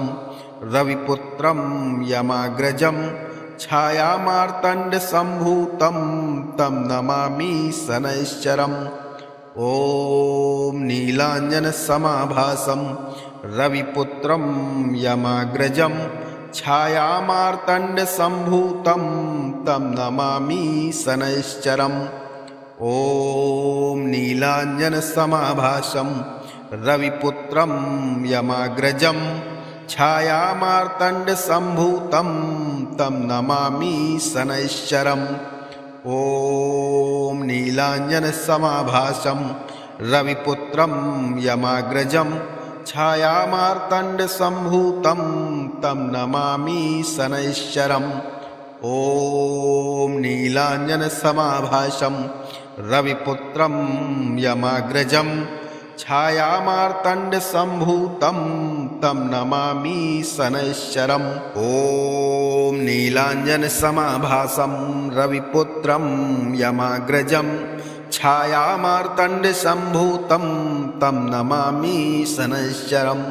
रविपुत्रं यमाग्रजं छायामार्तण्डसम्भूतं तं नमामि शनैश्चरम् ॐ नीलाञ्जनसमाभासं रविपुत्रं यमाग्रजं छायामार्तण्डसम्भूतं तं नमामि शनैश्चरम् ॐ नीलाञ्जनसमाभासं रविपुत्रं यमाग्रजं छायामार्तण्डसम्भूतं तं नमामि शनैश्चरम् ॐ नीलाञ्जनसमाभासं रविपुत्रं यमाग्रजं छायामार्तण्डसम्भूतं तं नमामि शनैश्चरम् ॐ नीलाञ्जनसमाभासं रविपुत्रं यमाग्रजं छायामार्तण्डसम्भूतं तं नमामि शनैश्चरम् ॐ नीलाञ्जनसमाभासं रविपुत्रं यमाग्रजं छायामार्तण्डसम्भूतं तं नमामि शनैश्चरम्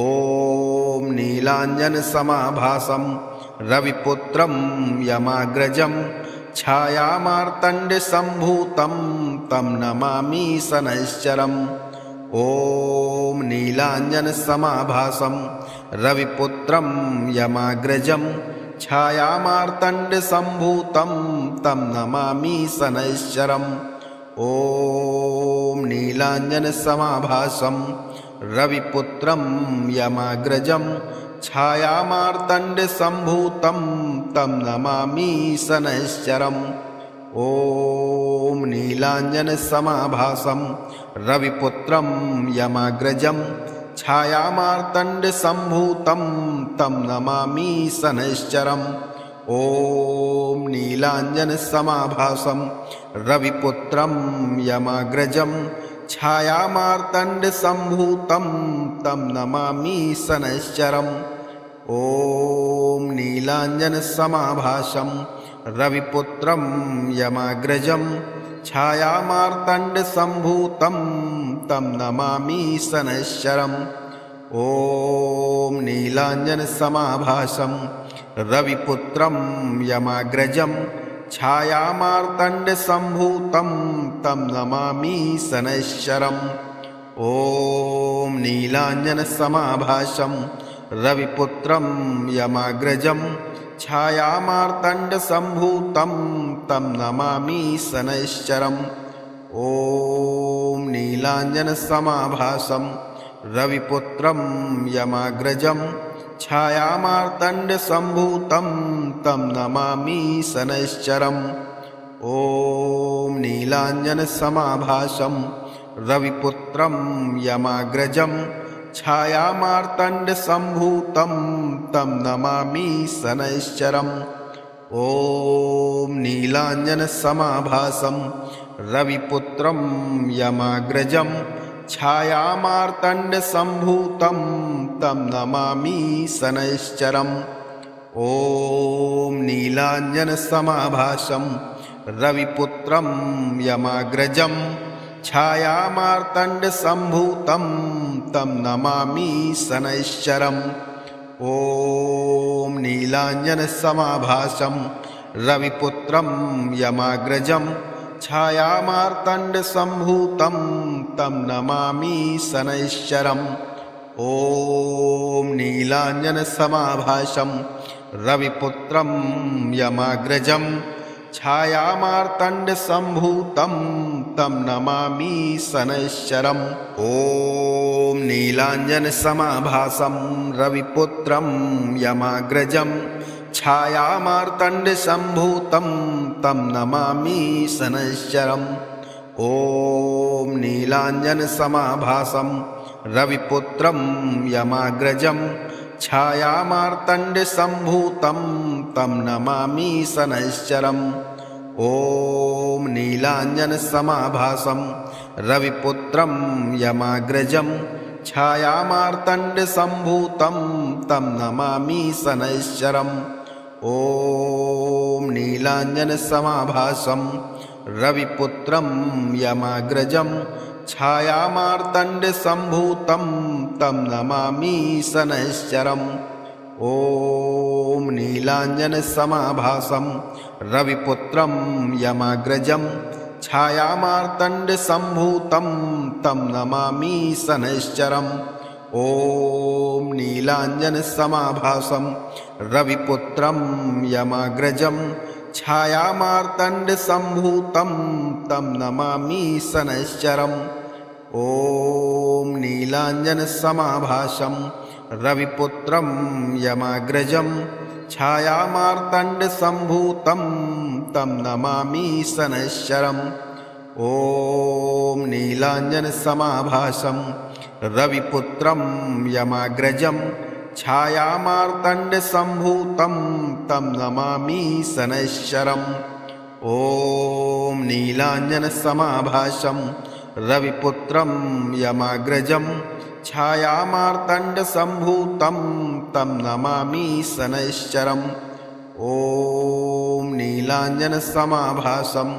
ॐ नीलाञ्जनसमाभासं रविपुत्रं यमाग्रजं छायामार्तण्डसम्भूतं तं नमामि शनैश्चरम् ॐ नीलाञ्जनसमाभासं रविपुत्रं यमाग्रजं छायामार्तण्डसम्भूतं तं नमामि शनैश्चरम् ॐ नीलाञ्जनसमाभासं रविपुत्रं यमाग्रजं छायामार्तण्डसम्भूतं तं नमामि शनैश्चरम् ॐ नीलाञ्जनसमाभासं रविपुत्रं यमाग्रजं छायामार्तण्डसम्भूतं तं नमामि शनैश्चरम् ॐ नीलाञ्जनसमाभासं रविपुत्रं यमाग्रजं छायामार्तण्डसम्भूतं तं नमामि शनैश्चरम् ॐ नीलाञ्जनसमाभासं रविपुत्रं यमाग्रजं छायामार्तण्डसम्भूतं तं नमामि शनैश्चरम् ॐ नीलाञ्जनसमाभासं रविपुत्रं यमाग्रजं छायामार्तण्डसम्भूतं तं नमामि शनैश्चरम् ॐ नीलाञ्जनसमाभासं रविपुत्रं यमाग्रजं छायामार्तण्डसम्भूतं तं नमामि शनैश्चरम् ॐ नीलाञ्जनसमाभासं रविपुत्रं यमाग्रजं छायामार्तण्डसम्भूतं तं नमामि शनैश्चरम् ॐ नीलाञ्जनसमाभासं रविपुत्रं यमाग्रजं छायामार्तण्डसम्भूतं तं नमामि शनैश्चरम् ॐ नीलाञ्जनसमाभासं रविपुत्रं यमाग्रजं छायामार्तण्डसम्भूतं तं नमामि शनैश्चरम् ॐ नीलाञ्जनसमाभासं रविपुत्रं यमाग्रजं छायामार्तण्डसम्भूतं तं नमामि शनैश्चरम् ॐ नीलाञ्जनसमाभासं रविपुत्रं यमाग्रजं छायामार्तण्डसम्भूतं तं नमामि शनैश्चरम् ॐ नीलाञ्जनसमाभासं रविपुत्रं यमाग्रजं छायामार्तण्डसम्भूतं तं नमामि शनैश्चरम् ॐ नीलाञ्जनसमाभासं रविपुत्रं यमाग्रजं छायामार्तण्डसम्भूतं तं नमामि शनैश्चरम् ॐ नीलाञ्जनसमाभासं रविपुत्रं यमाग्रजं छायामार्तण्डसम्भूतं तं नमामि शनैश्चरम् ॐ नीलाञ्जनसमाभासं रविपुत्रं यमाग्रजं छायामार्तण्डसम्भूतं तं नमामि शनैश्चरम् ॐ नीलाञ्जनसमाभासं रविपुत्रं यमाग्रजं छायामार्तण्डसम्भूतं तं नमामि शनैश्चरम् ॐ नीलाञ्जनसमाभासं रविपुत्रं यमाग्रजं छायामार्तण्डसम्भूतं तं नमामि शनैश्चरम् ॐ नीलाञ्जनसमाभासं रविपुत्रं यमाग्रजं छायामार्तण्डसम्भूतं तं नमामि शनैश्चरम् ॐ नीलाञ्जनसमाभासं रविपुत्रं यमाग्रजं छायामार्तण्डसम्भूतं तं नमामि शनैश्चरम् ॐ नीलाञ्जनसमाभासं रविपुत्रं यमाग्रजं छायामार्तण्डसम्भूतं तं नमामि शनैश्चरम् ॐ नीलाञ्जनसमाभासं रविपुत्रं यमाग्रजं छायामार्तण्डसम्भूतं तं नमामि शनैश्चरम् ॐ नीलाञ्जनसमाभासं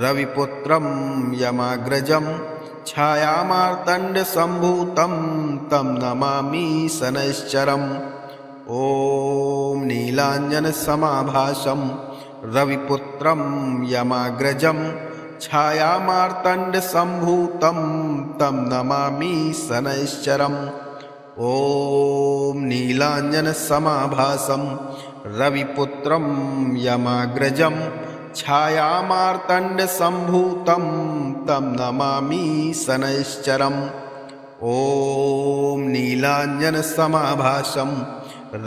रविपुत्रं यमाग्रजं छायामार्तण्डसम्भूतं तं नमामि शनैश्चरम् ॐ नीलाञ्जनसमाभासं रविपुत्रं यमाग्रजं छायामार्तण्डसम्भूतं तं नमामि शनैश्चरम् ॐ नीलाञ्जनसमाभासं रविपुत्रं यमाग्रजं छायामार्तण्डसम्भूतं तं नमामि शनैश्चरम् ॐ नीलाञ्जनसमाभासं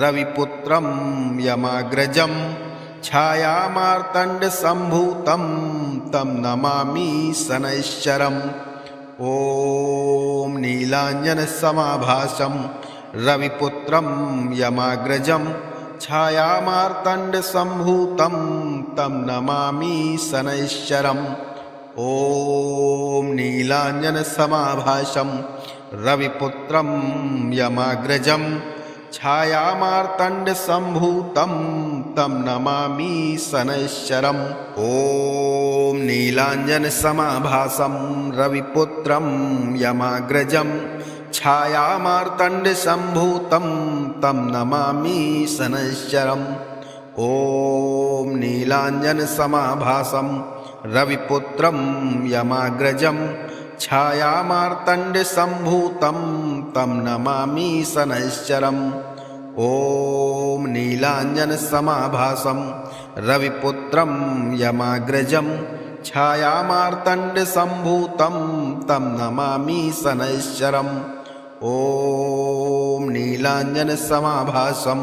रविपुत्रं यमाग्रजं छायामार्तण्डसम्भूतं तं नमामि शनैश्चरम् ॐ नीलाञ्जनसमाभासं रविपुत्रं यमाग्रजं छायामार्तण्डसम्भूतं तं नमामि शनैश्चरम् ॐ नीलाञ्जनसमाभासं रविपुत्रं यमाग्रजं छायामार्तण्डसम्भूतं तं नमामि शनैश्चरम् ॐ नीलाञ्जनसमाभासं रविपुत्रं यमाग्रजं छायामार्तण्डसम्भूतं तं नमामि शनैश्चरम् ॐ नीलाञ्जनसमाभासं रविपुत्रं यमाग्रजं छायामार्तण्डसम्भूतं तं नमामि शनैश्चरम् ॐ नीलाञ्जनसमाभासं रविपुत्रं यमाग्रजं छायामार्तण्डसम्भूतं तं नमामि शनैश्चरम् ॐ नीलाञ्जनसमाभासं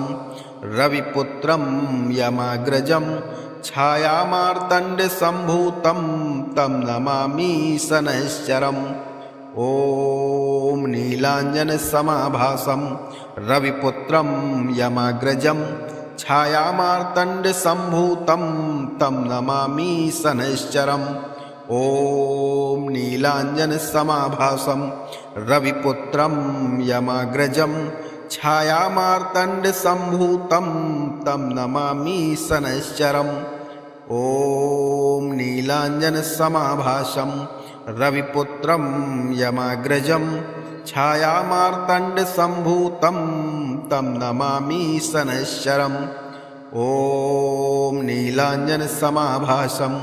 रविपुत्रं यमाग्रजं छायामार्तण्डसम्भूतं तं नमामि शनैश्चरम् ॐ नीलाञ्जनसमाभासं रविपुत्रं यमाग्रजं छायामार्तण्डसम्भूतं तं नमामि शनैश्चरम् ॐ नीलाञ्जनसमाभासं रविपुत्रं यमाग्रजं छायामार्तण्डसम्भूतं तं नमामि शनैश्चरम् ॐ नीलाञ्जनसमाभासं रविपुत्रं यमाग्रजं छायामार्तण्डसम्भूतं तं नमामि शनैश्चरम् ॐ नीलाञ्जनसमाभासं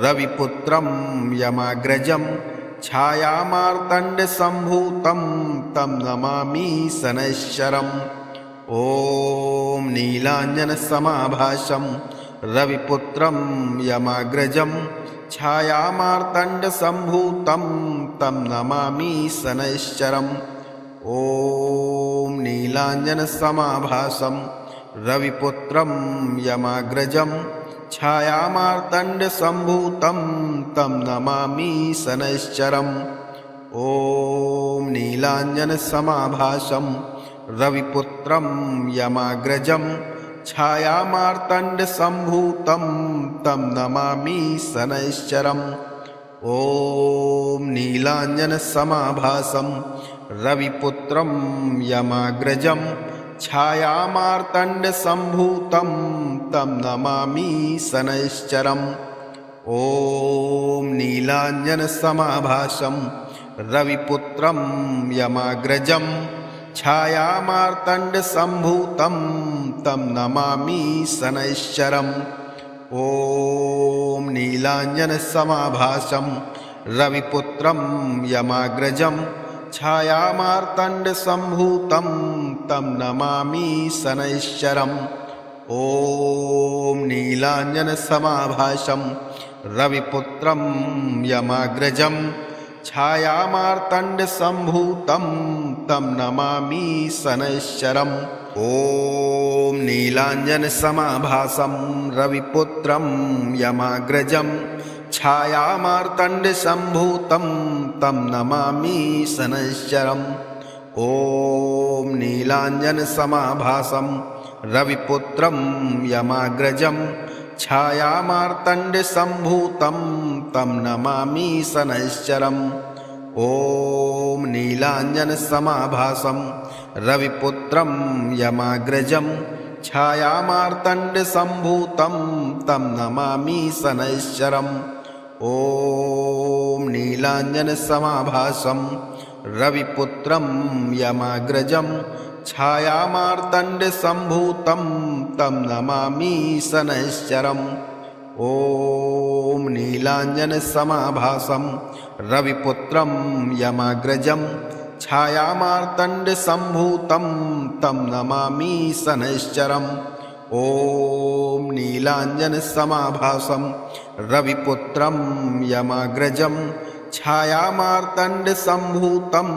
रविपुत्रं यमाग्रजं छायामार्तण्डसम्भूतं तं नमामि शनैश्चरम् ॐ नीलाञ्जनसमाभासं रविपुत्रं यमाग्रजं छायामार्तण्डसम्भूतं तं नमामि शनैश्चरम् ॐ नीलाञ्जनसमाभासं रविपुत्रं यमाग्रजं छायामार्तण्डसम्भूतं तं नमामि शनैश्चरम् ॐ नीलाञ्जनसमाभासं रविपुत्रं यमाग्रजं छायामार्तण्डसम्भूतं तं नमामि शनैश्चरम् ॐ नीलाञ्जनसमाभासं रविपुत्रं यमाग्रजं छायामार्तण्डसम्भूतं तं नमामि शनैश्चरम् ॐ नीलाञ्जनसमाभासं रविपुत्रं यमाग्रजं छायामार्तण्डसम्भूतं तं नमामि शनैश्चरम् ॐ नीलाञ्जनसमाभासं रविपुत्रं यमाग्रजं छायामार्तण्डसम्भूतं तं नमामि शनैश्चरम् ॐ नीलाञ्जनसमाभासं रविपुत्रं यमाग्रजं छायामार्तण्डसम्भूतं तं नमामि शनैश्चरम् ॐ नीलाञ्जनसमाभासं रविपुत्रं यमाग्रजं छायामार्तण्डसम्भूतं तं नमामि शनैश्चरम् ॐ नीलाञ्जनसमाभासं रविपुत्रं यमाग्रजं छायामार्तण्डसम्भूतं तं नमामि शनैश्चरम् ॐ नीलाञ्जनसमाभासं रविपुत्रं यमाग्रजं छायामार्तण्डसम्भूतं तं नमामि शनैश्चरम् ॐ नीलाञ्जनसमाभासं रविपुत्रं यमाग्रजं छायामार्तण्डसम्भूतं तं नमामि शनैश्चरम् ॐ नीलाञ्जनसमाभासं रविपुत्रं यमाग्रजं छायामार्तण्डसम्भूतं तं नमामि शनैश्चरम् ॐ नीलाञ्जनसमाभासं रविपुत्रं यमाग्रजं छायामार्तण्डसम्भूतं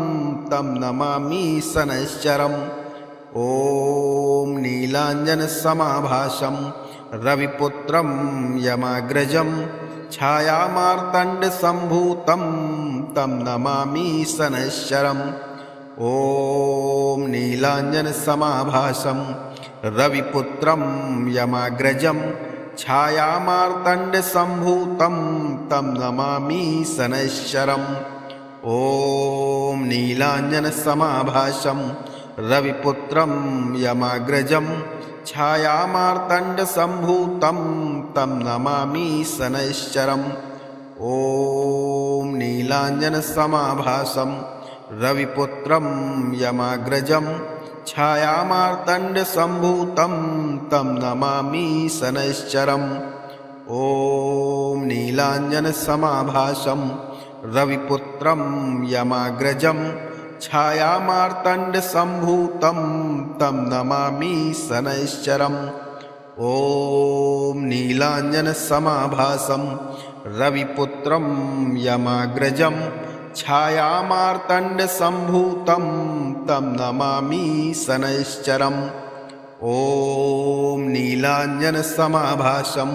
तं नमामि शनैश्चरम् ॐ नीलाञ्जनसमाभासं रविपुत्रं यमाग्रजं छायामार्तण्डसम्भूतं तं नमामि शनैश्चरम् ॐ नीलाञ्जनसमाभासं रविपुत्रं यमाग्रजं छायामार्तण्डसम्भूतं तं नमामि शनैश्चरम् ॐ नीलाञ्जनसमाभासं रविपुत्रं यमाग्रजं छायामार्तण्डसम्भूतं तं नमामि शनैश्चरम् ॐ नीलाञ्जनसमाभासं रविपुत्रं यमाग्रजं छायामार्तण्डसम्भूतं तं नमामि शनैश्चरम् ॐ नीलाञ्जनसमाभासं रविपुत्रं यमाग्रजं छायामार्तण्डसम्भूतं तं नमामि शनैश्चरम् ॐ नीलाञ्जनसमाभासं रविपुत्रं यमाग्रजं छायामार्तण्डसम्भूतं तं नमामि शनैश्चरम् ॐ नीलाञ्जनसमाभासं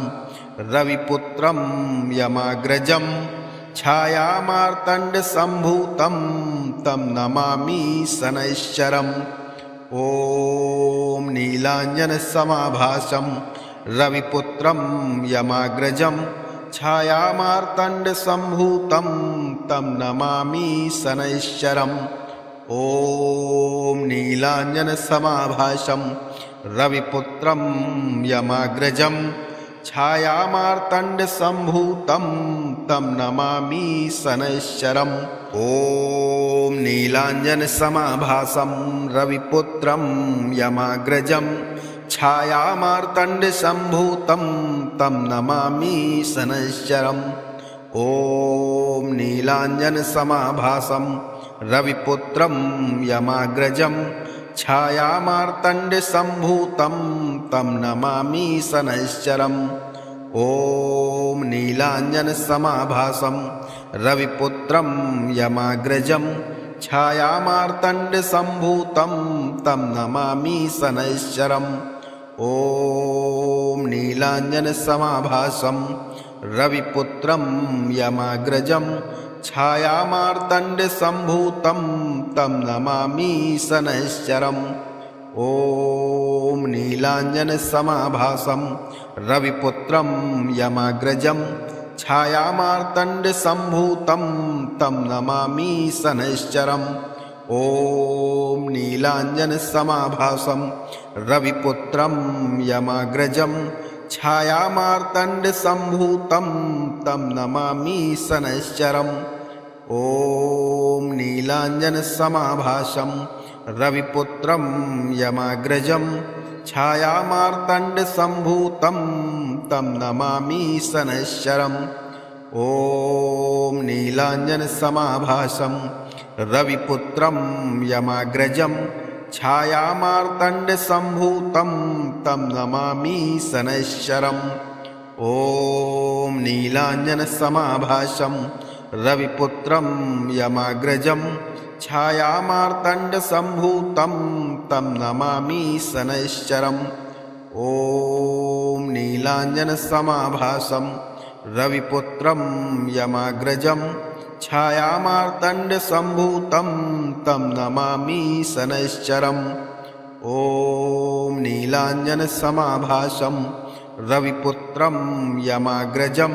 रविपुत्रं यमाग्रजं छायामार्तण्डसम्भूतं तं नमामि शनैश्चरम् ॐ नीलाञ्जनसमाभासं रविपुत्रं यमाग्रजं छायामार्तण्डसम्भूतं तं नमामि शनैश्चरम् ॐ नीलाञ्जनसमाभासं रविपुत्रं यमाग्रजं छायामार्तण्डसम्भूतं तं नमामि शनैश्चरम् ॐ नीलाञ्जनसमाभासं रविपुत्रं यमाग्रजं छायामार्तण्डसम्भूतं तं नमामि शनैश्चरम् ॐ नीलाञ्जनसमाभासं रविपुत्रं यमाग्रजं छायामार्तण्डसम्भूतं तं नमामि शनैश्चरम् ॐ नीलाञ्जनसमाभासं रविपुत्रं यमाग्रजं छायामार्तण्डसम्भूतं तं नमामि शनैश्चरम् ॐ नीलाञ्जनसमाभासं रविपुत्रं यमाग्रजं छायामार्तण्डसम्भूतं तं नमामि शनैश्चरम् ॐ नीलाञ्जनसमाभासं रविपुत्रं यमाग्रजं छायामार्तण्डसम्भूतं तं नमामि शनैश्चरम् ॐ नीलाञ्जनसमाभासं रविपुत्रं यमाग्रजं छायामार्तण्डसम्भूतं तं नमामि शनैश्चरम् ॐ नीलाञ्जनसमाभासं रविपुत्रं यमाग्रजं छायामार्तण्डसम्भूतं तं नमामि शनैश्चरम् ॐ नीलाञ्जनसमाभासं रविपुत्रं यमाग्रजं छायामार्तण्डसम्भूतं तं नमामि शनैश्चरम् ॐ नीलाञ्जनसमाभासं रविपुत्रं यमाग्रजं छायामार्तण्डसम्भूतं तं नमामि शनैश्चरम् ॐ नीलाञ्जनसमाभासं रविपुत्रं यमाग्रजं छायामार्तण्डसम्भूतं तं नमामि शनैश्चरम् ॐ नीलाञ्जनसमाभासं रविपुत्रं यमाग्रजं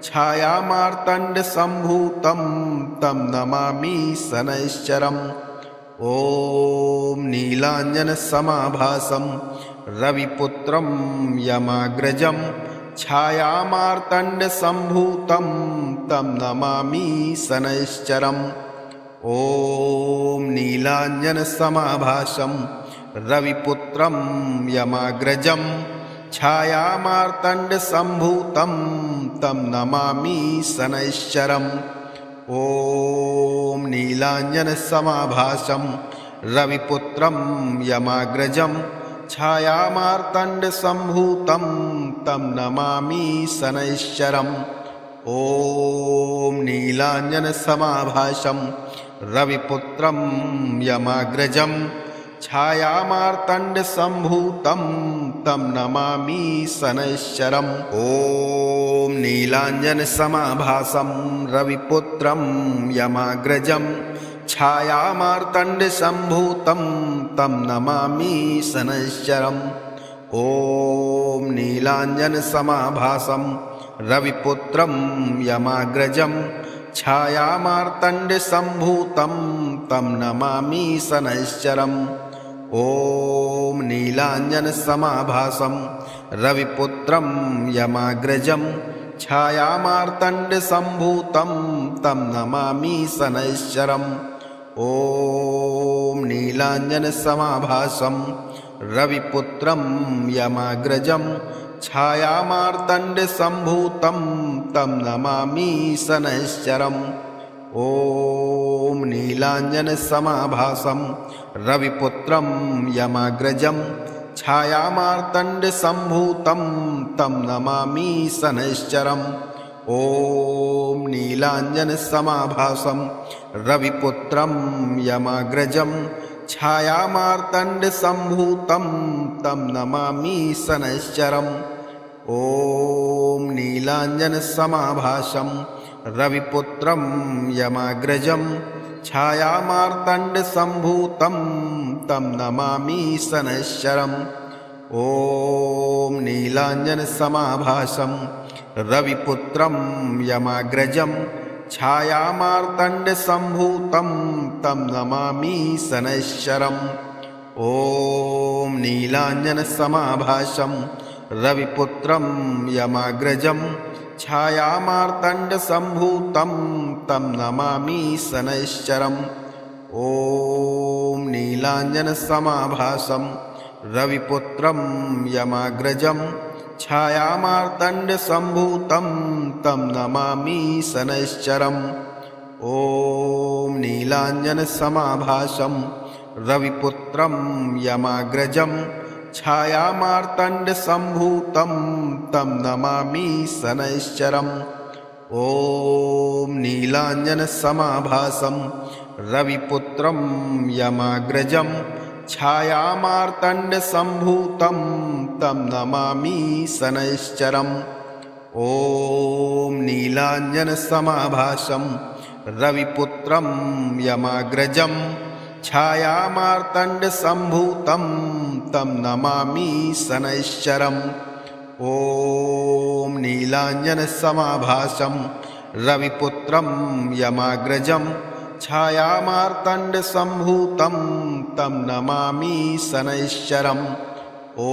छायामार्तण्डसम्भूतं तं नमामि शनैश्चरम् ॐ नीलाञ्जनसमाभासं रविपुत्रं यमाग्रजं छायामार्तण्डसम्भूतं तं नमामि शनैश्चरम् ॐ नीलाञ्जनसमाभासं रविपुत्रं यमाग्रजं छायामार्तण्डसम्भूतं तं नमामि शनैश्चरम् ॐ नीलाञ्जनसमाभासं रविपुत्रं यमाग्रजं छायामार्तण्डसम्भूतं तं नमामि शनैश्चरम् ॐ नीलाञ्जनसमाभासं रविपुत्रं यमाग्रजं छायामार्तण्डसम्भूतं तं नमामि शनैश्चरम् ॐ नीलाञ्जनसमाभासं रविपुत्रं यमाग्रजं छायामार्तण्डसम्भूतं तं नमामि शनैश्चरम् ॐ नीलाञ्जनसमाभासं रविपुत्रं यमाग्रजं छायामार्तण्डसम्भूतं तं नमामि शनैश्चरम् ॐ नीलाञ्जनसमाभासं रविपुत्रं यमाग्रजं छायामार्तण्डसम्भूतं तं नमामि शनैश्चरम् ॐ नीलाञ्जनसमाभासं रविपुत्रं यमाग्रजं छायामार्तण्डसम्भूतं तं नमामि शनैश्चरम् ॐ नीलाञ्जनसमाभासं रविपुत्रं यमाग्रजं छायामार्तण्डसम्भूतं तं नमामि शनैश्चरम् ॐ नीलाञ्जनसमाभासं रविपुत्रं यमाग्रजं छायामार्तण्डसम्भूतं तं नमामि शनैश्चरम् ॐ नीलाञ्जनसमाभासं रविपुत्रं यमाग्रजं छायामार्तण्डसम्भूतं तं नमामि शनैश्चरम् ॐ नीलाञ्जनसमाभासं रविपुत्रं यमाग्रजं छायामार्तण्डसम्भूतं तं नमामि शनैश्चरम् ॐ नीलाञ्जनसमाभासं रविपुत्रं यमाग्रजं छायामार्तण्डसम्भूतं तं नमामि शनैश्चरम् ॐ नीलाञ्जनसमाभासं रविपुत्रं यमाग्रजं छायामार्तण्डसम्भूतं तं नमामि शनैश्चरम् ॐ नीलाञ्जनसमाभासं रविपुत्रं यमाग्रजं छायामार्तण्डसम्भूतं तं नमामि शनैश्चरम् ॐ नीलाञ्जनसमाभासं रविपुत्रं यमाग्रजं छायामार्तण्डसम्भूतं तं नमामि शनैश्चरम् ॐ नीलाञ्जनसमाभासं रविपुत्रं यमाग्रजं छायामार्तण्डसम्भूतं तं नमामि शनैश्चरम् ॐ नीलाञ्जनसमाभासं रविपुत्रं यमाग्रजं छायामार्तण्डसम्भूतं तं नमामि शनैश्चरम् ॐ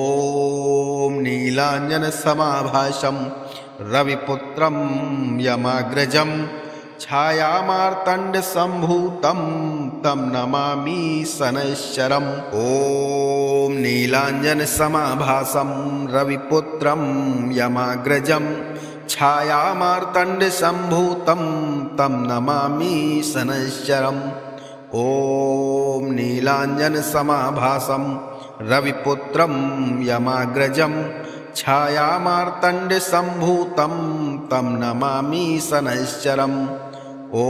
नीलाञ्जनसमाभासं रविपुत्रं यमाग्रजं छायामार्तण्डसम्भूतं तं नमामि शनैश्चरम् ॐ नीलाञ्जनसमाभासं रविपुत्रं यमाग्रजं छायामार्तण्डसम्भूतं तं नमामि शनैश्चरम् ॐ नीलाञ्जनसमाभासं रविपुत्रं यमाग्रजं छायामार्तण्डसम्भूतं तं नमामि शनैश्चरम् ॐ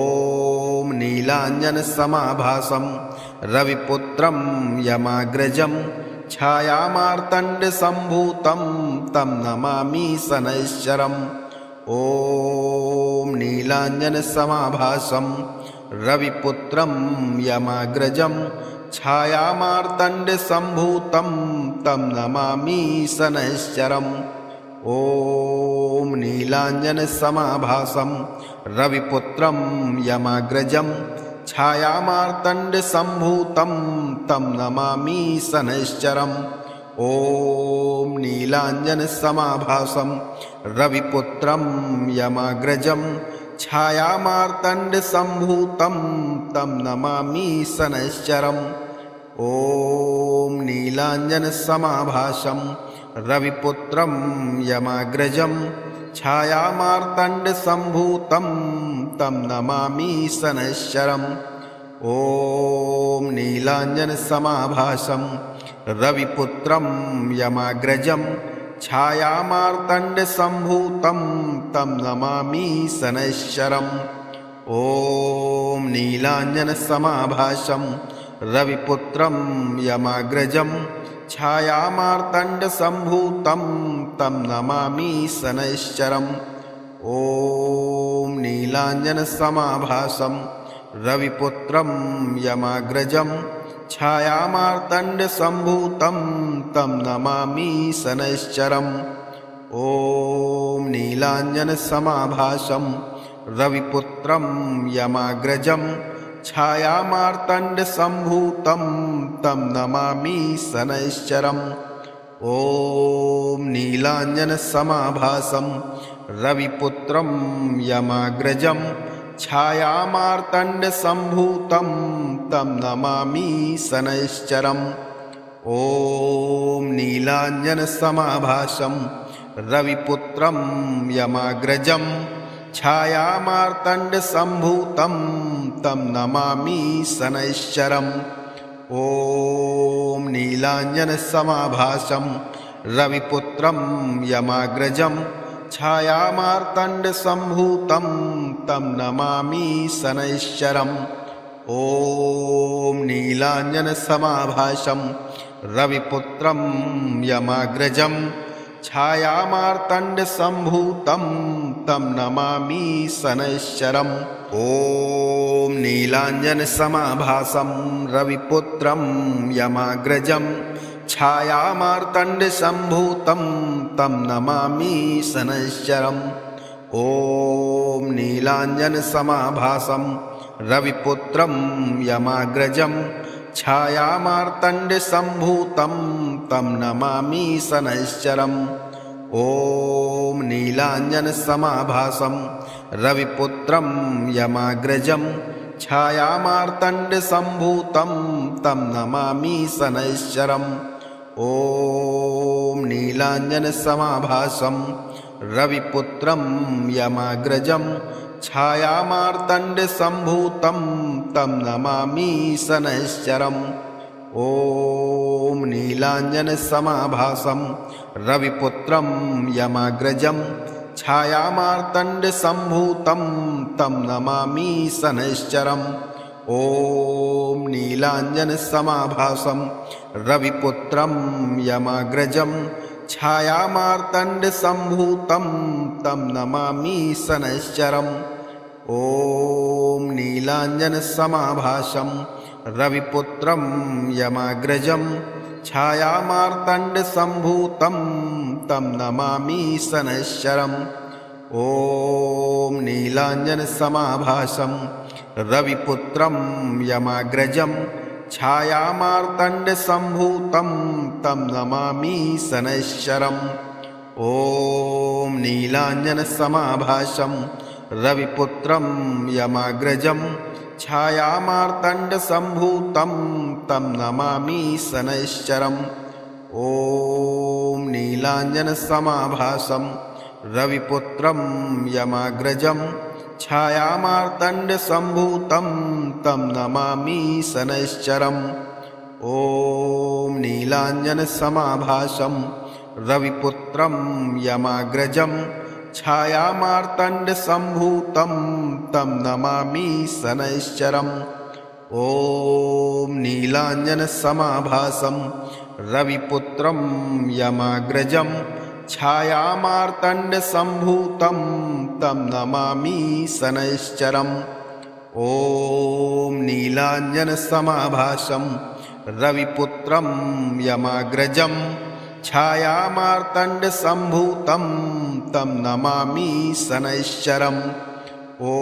नीलाञ्जनसमाभासं रविपुत्रं यमाग्रजं छायामार्तण्डसम्भूतं तं नमामि शनैश्चरम् ॐ नीलाञ्जनसमाभासं रविपुत्रं यमाग्रजं छायामार्तण्डसम्भूतं तं नमामि शनैश्चरम् ॐ नीलाञ्जनसमाभासं रविपुत्रं यमाग्रजं छायामार्तण्डसम्भूतं तं नमामि शनैश्चरम् ॐ नीलाञ्जनसमाभासं रविपुत्रं यमाग्रजं छायामार्तण्डसम्भूतं तं नमामि शनैश्चरम् ॐ नीलाञ्जनसमाभासं रविपुत्रं यमाग्रजं छायामार्तण्डसम्भूतं तं नमामि शनैश्चरम् ॐ नीलाञ्जनसमाभासं रविपुत्रं यमाग्रजं छायामार्तण्डसम्भूतं तं नमामि शनैश्चरम् ॐ नीलाञ्जनसमाभासं रविपुत्रं यमाग्रजं छायामार्तण्डसम्भूतं तं नमामि शनैश्चरम् ॐ नीलाञ्जनसमाभासं रविपुत्रं यमाग्रजं छायामार्तण्डसम्भूतं तं नमामि शनैश्चरम् ॐ नीलाञ्जनसमाभासं रविपुत्रं यमाग्रजं छायामार्तण्डसम्भूतं तं नमामि शनैश्चरम् ॐ नीलाञ्जनसमाभासं रविपुत्रं यमाग्रजं छायामार्तण्डसम्भूतं तं नमामि शनैश्चरम् ॐ नीलाञ्जनसमाभासं रविपुत्रं यमाग्रजं छायामार्तण्डसम्भूतं तं नमामि शनैश्चरम् ॐ नीलाञ्जनसमाभासं रविपुत्रं यमाग्रजं छायामार्तण्डसम्भूतं तं नमामि शनैश्चरम् ॐ नीलाञ्जनसमाभासं रविपुत्रं यमाग्रजं छायामार्तण्डसम्भूतं तं नमामि शनैश्चरम् ॐ नीलाञ्जनसमाभासं रविपुत्रं यमाग्रजं छायामार्तण्डसम्भूतं तं नमामि शनैश्चरम् ॐ नीलाञ्जनसमाभासं रविपुत्रं यमाग्रजं छायामार्तण्डसम्भूतं तं नमामि शनैश्चरम् ॐ नीलाञ्जनसमाभासं रविपुत्रं यमाग्रजं छायामार्तण्डसम्भूतं तं नमामि शनैश्चरम् ॐ नीलाञ्जनसमाभासं रविपुत्रं यमाग्रजं छायामार्तण्डसम्भूतं तं नमामि शनैश्चरम् ॐ नीलाञ्जनसमाभासं रविपुत्रं यमाग्रजं छायामार्तण्डसम्भूतं तं नमामि शनैश्चरम् ॐ नीलाञ्जनसमाभासं रविपुत्रं यमाग्रजं छायामार्तण्डसम्भूतं तं नमामि शनैश्चरम् ॐ नीलाञ्जनसमाभासं रविपुत्रं यमाग्रजं छायामार्तण्डसम्भूतं तं नमामि शनैश्चरम् ॐ नीलाञ्जनसमाभासं रविपुत्रं यमाग्रजं छायामार्तण्डसम्भूतं तं नमामि शनैश्चरम् ॐ नीलाञ्जनसमाभासं रविपुत्रं यमाग्रजं छायामार्तण्डसम्भूतं तं नमामि शनैश्चरम् ॐ नीलाञ्जनसमाभासं रविपुत्रं यमाग्रजं छायामार्तण्डसम्भूतं तं नमामि शनैश्चरम् ॐ नीलाञ्जनसमाभासं रविपुत्रं यमाग्रजं छायामार्तण्डसम्भूतं तं नमामि शनैश्चरम् ॐ नीलाञ्जनसमाभासं रविपुत्रं यमाग्रजं छायामार्तण्डसम्भूतं तं नमामि शनैश्चरम् ॐ नीलाञ्जनसमाभासं रविपुत्रं यमाग्रजं छायामार्तण्डसम्भूतं तं नमामि शनैश्चरम् ॐ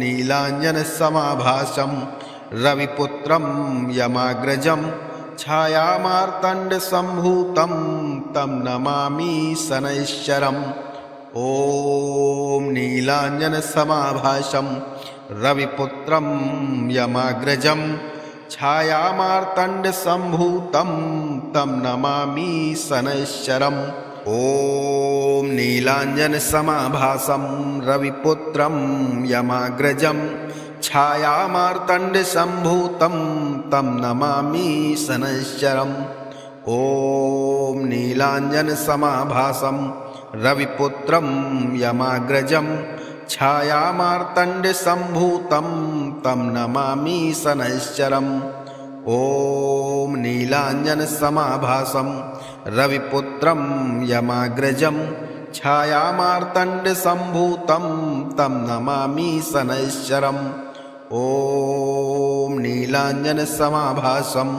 नीलाञ्जनसमाभासं रविपुत्रं यमाग्रजं छायामार्तण्डसम्भूतं तं नमामि शनैश्चरम् ॐ नीलाञ्जनसमाभासं रविपुत्रं यमाग्रजं छायामार्तण्डसम्भूतं तं नमामि शनैश्चरम् ॐ नीलाञ्जनसमाभासं रविपुत्रं यमाग्रजं छायामार्तण्डसम्भूतं तं नमामि शनैश्चरम् ॐ नीलाञ्जनसमाभासं रविपुत्रं यमाग्रजं छायामार्तण्डसम्भूतं तं नमामि शनैश्चरम् ॐ नीलाञ्जनसमाभासं रविपुत्रं यमाग्रजं छायामार्तण्डसम्भूतं तं नमामि शनैश्चरम् ॐ नीलाञ्जनसमाभासं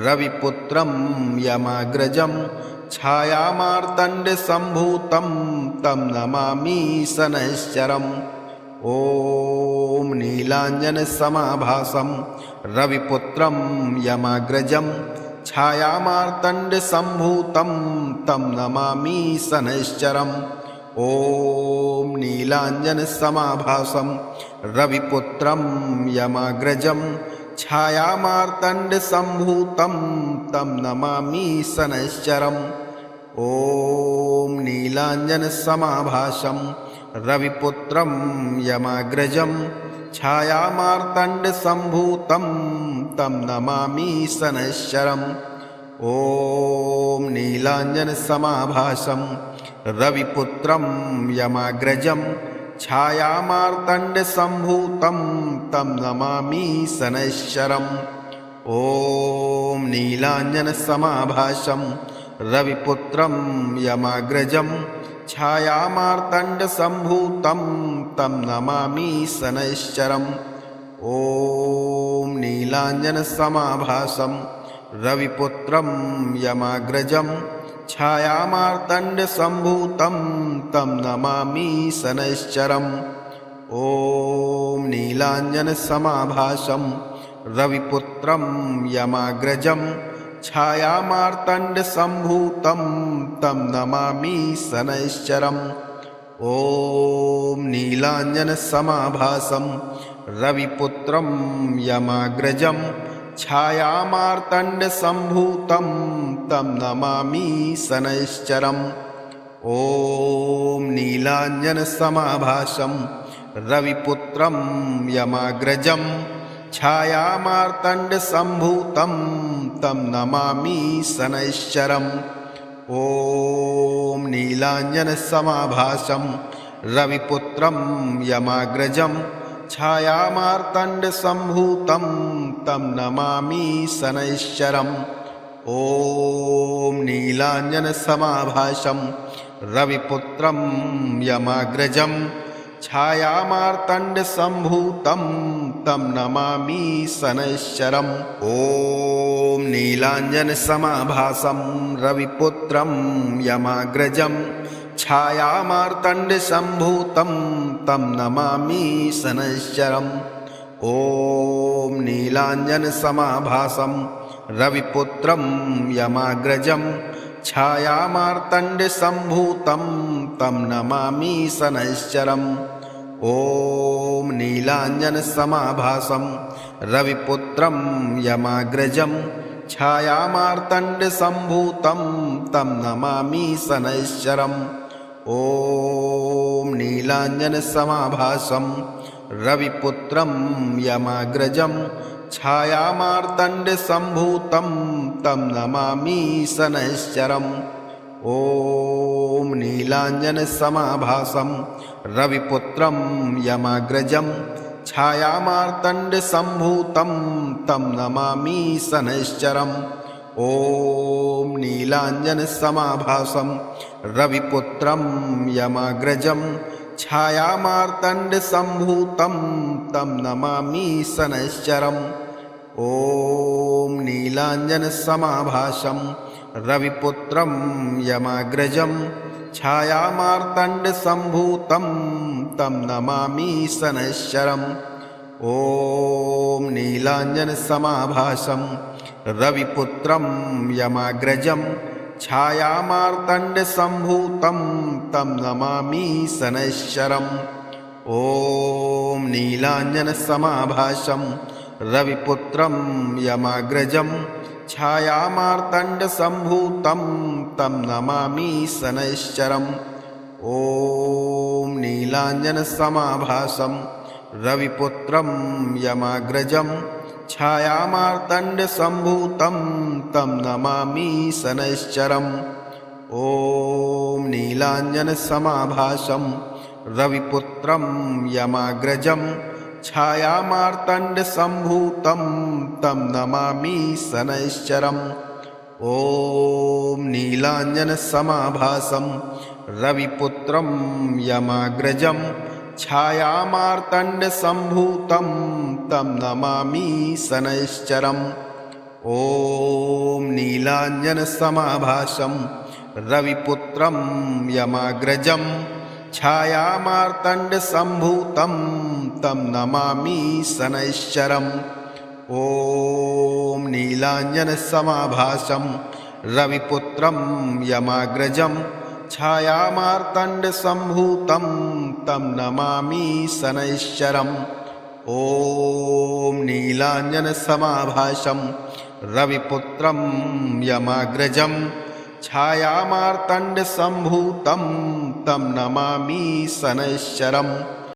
रविपुत्रं यमाग्रजं छायामार्तण्डसम्भूतं तं नमामि शनैश्चरम् ॐ नीलाञ्जनसमाभासं रविपुत्रं यमाग्रजं छायामार्तण्डसम्भूतं तं नमामि शनैश्चरम् ॐ नीलाञ्जनसमाभासं रविपुत्रं यमाग्रजं छायामार्तण्डसम्भूतं तं नमामि शनैश्चरम् ॐ नीलाञ्जनसमाभासं रविपुत्रं यमाग्रजं छायामार्तण्डसम्भूतं तं नमामि शनैश्चरम् ॐ नीलाञ्जनसमाभासं रविपुत्रं यमाग्रजं छायामार्तण्डसम्भूतं तं नमामि शनैश्चरम् ॐ नीलाञ्जनसमाभासं रविपुत्रं यमाग्रजं छायामार्तण्डसम्भूतं तं नमामि शनैश्चरम् ॐ नीलाञ्जनसमाभासं रविपुत्रं यमाग्रजं छायामार्तण्डसम्भूतं तं नमामि शनैश्चरम् ॐ नीलाञ्जनसमाभासं रविपुत्रं यमाग्रजं छायामार्तण्डसम्भूतं तं नमामि शनैश्चरम् ॐ नीलाञ्जनसमाभासं रविपुत्रं यमाग्रजं छायामार्तण्डसम्भूतं तं नमामि शनैश्चरम् ॐ नीलाञ्जनसमाभासं रविपुत्रं यमाग्रजं छायामार्तण्डसम्भूतं तं नमामि शनैश्चरम् ॐ नीलाञ्जनसमाभासं रविपुत्रं यमाग्रजं छायामार्तण्डसम्भूतं तं नमामि शनैश्चरम् ॐ नीलाञ्जनसमाभासं रविपुत्रं यमाग्रजं छायामार्तण्डसम्भूतं तं नमामि शनैश्चरम् ॐ नीलाञ्जनसमाभासं रविपुत्रं यमाग्रजं छायामार्तण्डसम्भूतं तं नमामि शनैश्चरम् ॐ नीलाञ्जनसमाभासं रविपुत्रं यमाग्रजं छायामार्तण्डसम्भूतं तं नमामि शनैश्चरम् ॐ नीलाञ्जनसमाभासं रविपुत्रं यमाग्रजं छायामार्तण्डसम्भूतं तं नमामि शनैश्चरम् ॐ नीलाञ्जनसमाभासं रविपुत्रं यमाग्रजं छायामार्तण्डसम्भूतं तं नमामि शनैश्चरम् ॐ नीलाञ्जनसमाभासं रविपुत्रं यमाग्रजं छायामार्तण्डसम्भूतं तं नमामि शनैश्चरम् ॐ नीलाञ्जनसमाभासं रविपुत्रं यमाग्रजं छायामार्तण्डसम्भूतं तं नमामि शनैश्चरम् ॐ नीलाञ्जनसमाभासं रविपुत्रं यमाग्रजं छायामार्तण्डसम्भूतं तं नमामि शनैश्चरम् ॐ नीलाञ्जनसमाभासं रविपुत्रं यमाग्रजं छायामार्तण्डसम्भूतं तं नमामि शनैश्चरम् ॐ नीलाञ्जनसमाभासं रविपुत्रं यमाग्रजं छायामार्तण्डसम्भूतं तं नमामि शनैश्चरम् ॐ नीलाञ्जनसमाभासं रविपुत्रं यमाग्रजं छायामार्तण्डसम्भूतं तं नमामि शनैश्चरम् ॐ नीलाञ्जनसमाभासं रविपुत्रं यमाग्रजं छायामार्तण्डसम्भूतं तं नमामि शनैश्चरम् ॐ नीलाञ्जनसमाभासं रविपुत्रं यमाग्रजं छायामार्तण्डसम्भूतं तं नमामि शनैश्चरम् ॐ नीलाञ्जनसमाभासं रविपुत्रं यमाग्रजं छायामार्तण्डसम्भूतं तं नमामि शनैश्चरम् ॐ नीलाञ्जनसमाभासं रविपुत्रं यमाग्रजं छायामार्तण्डसम्भूतं तं नमामि शनैश्चरम् ॐ नीलाञ्जनसमाभासं रविपुत्रं यमाग्रजं छायामार्तण्डसम्भूतं तं नमामि शनैश्चरम्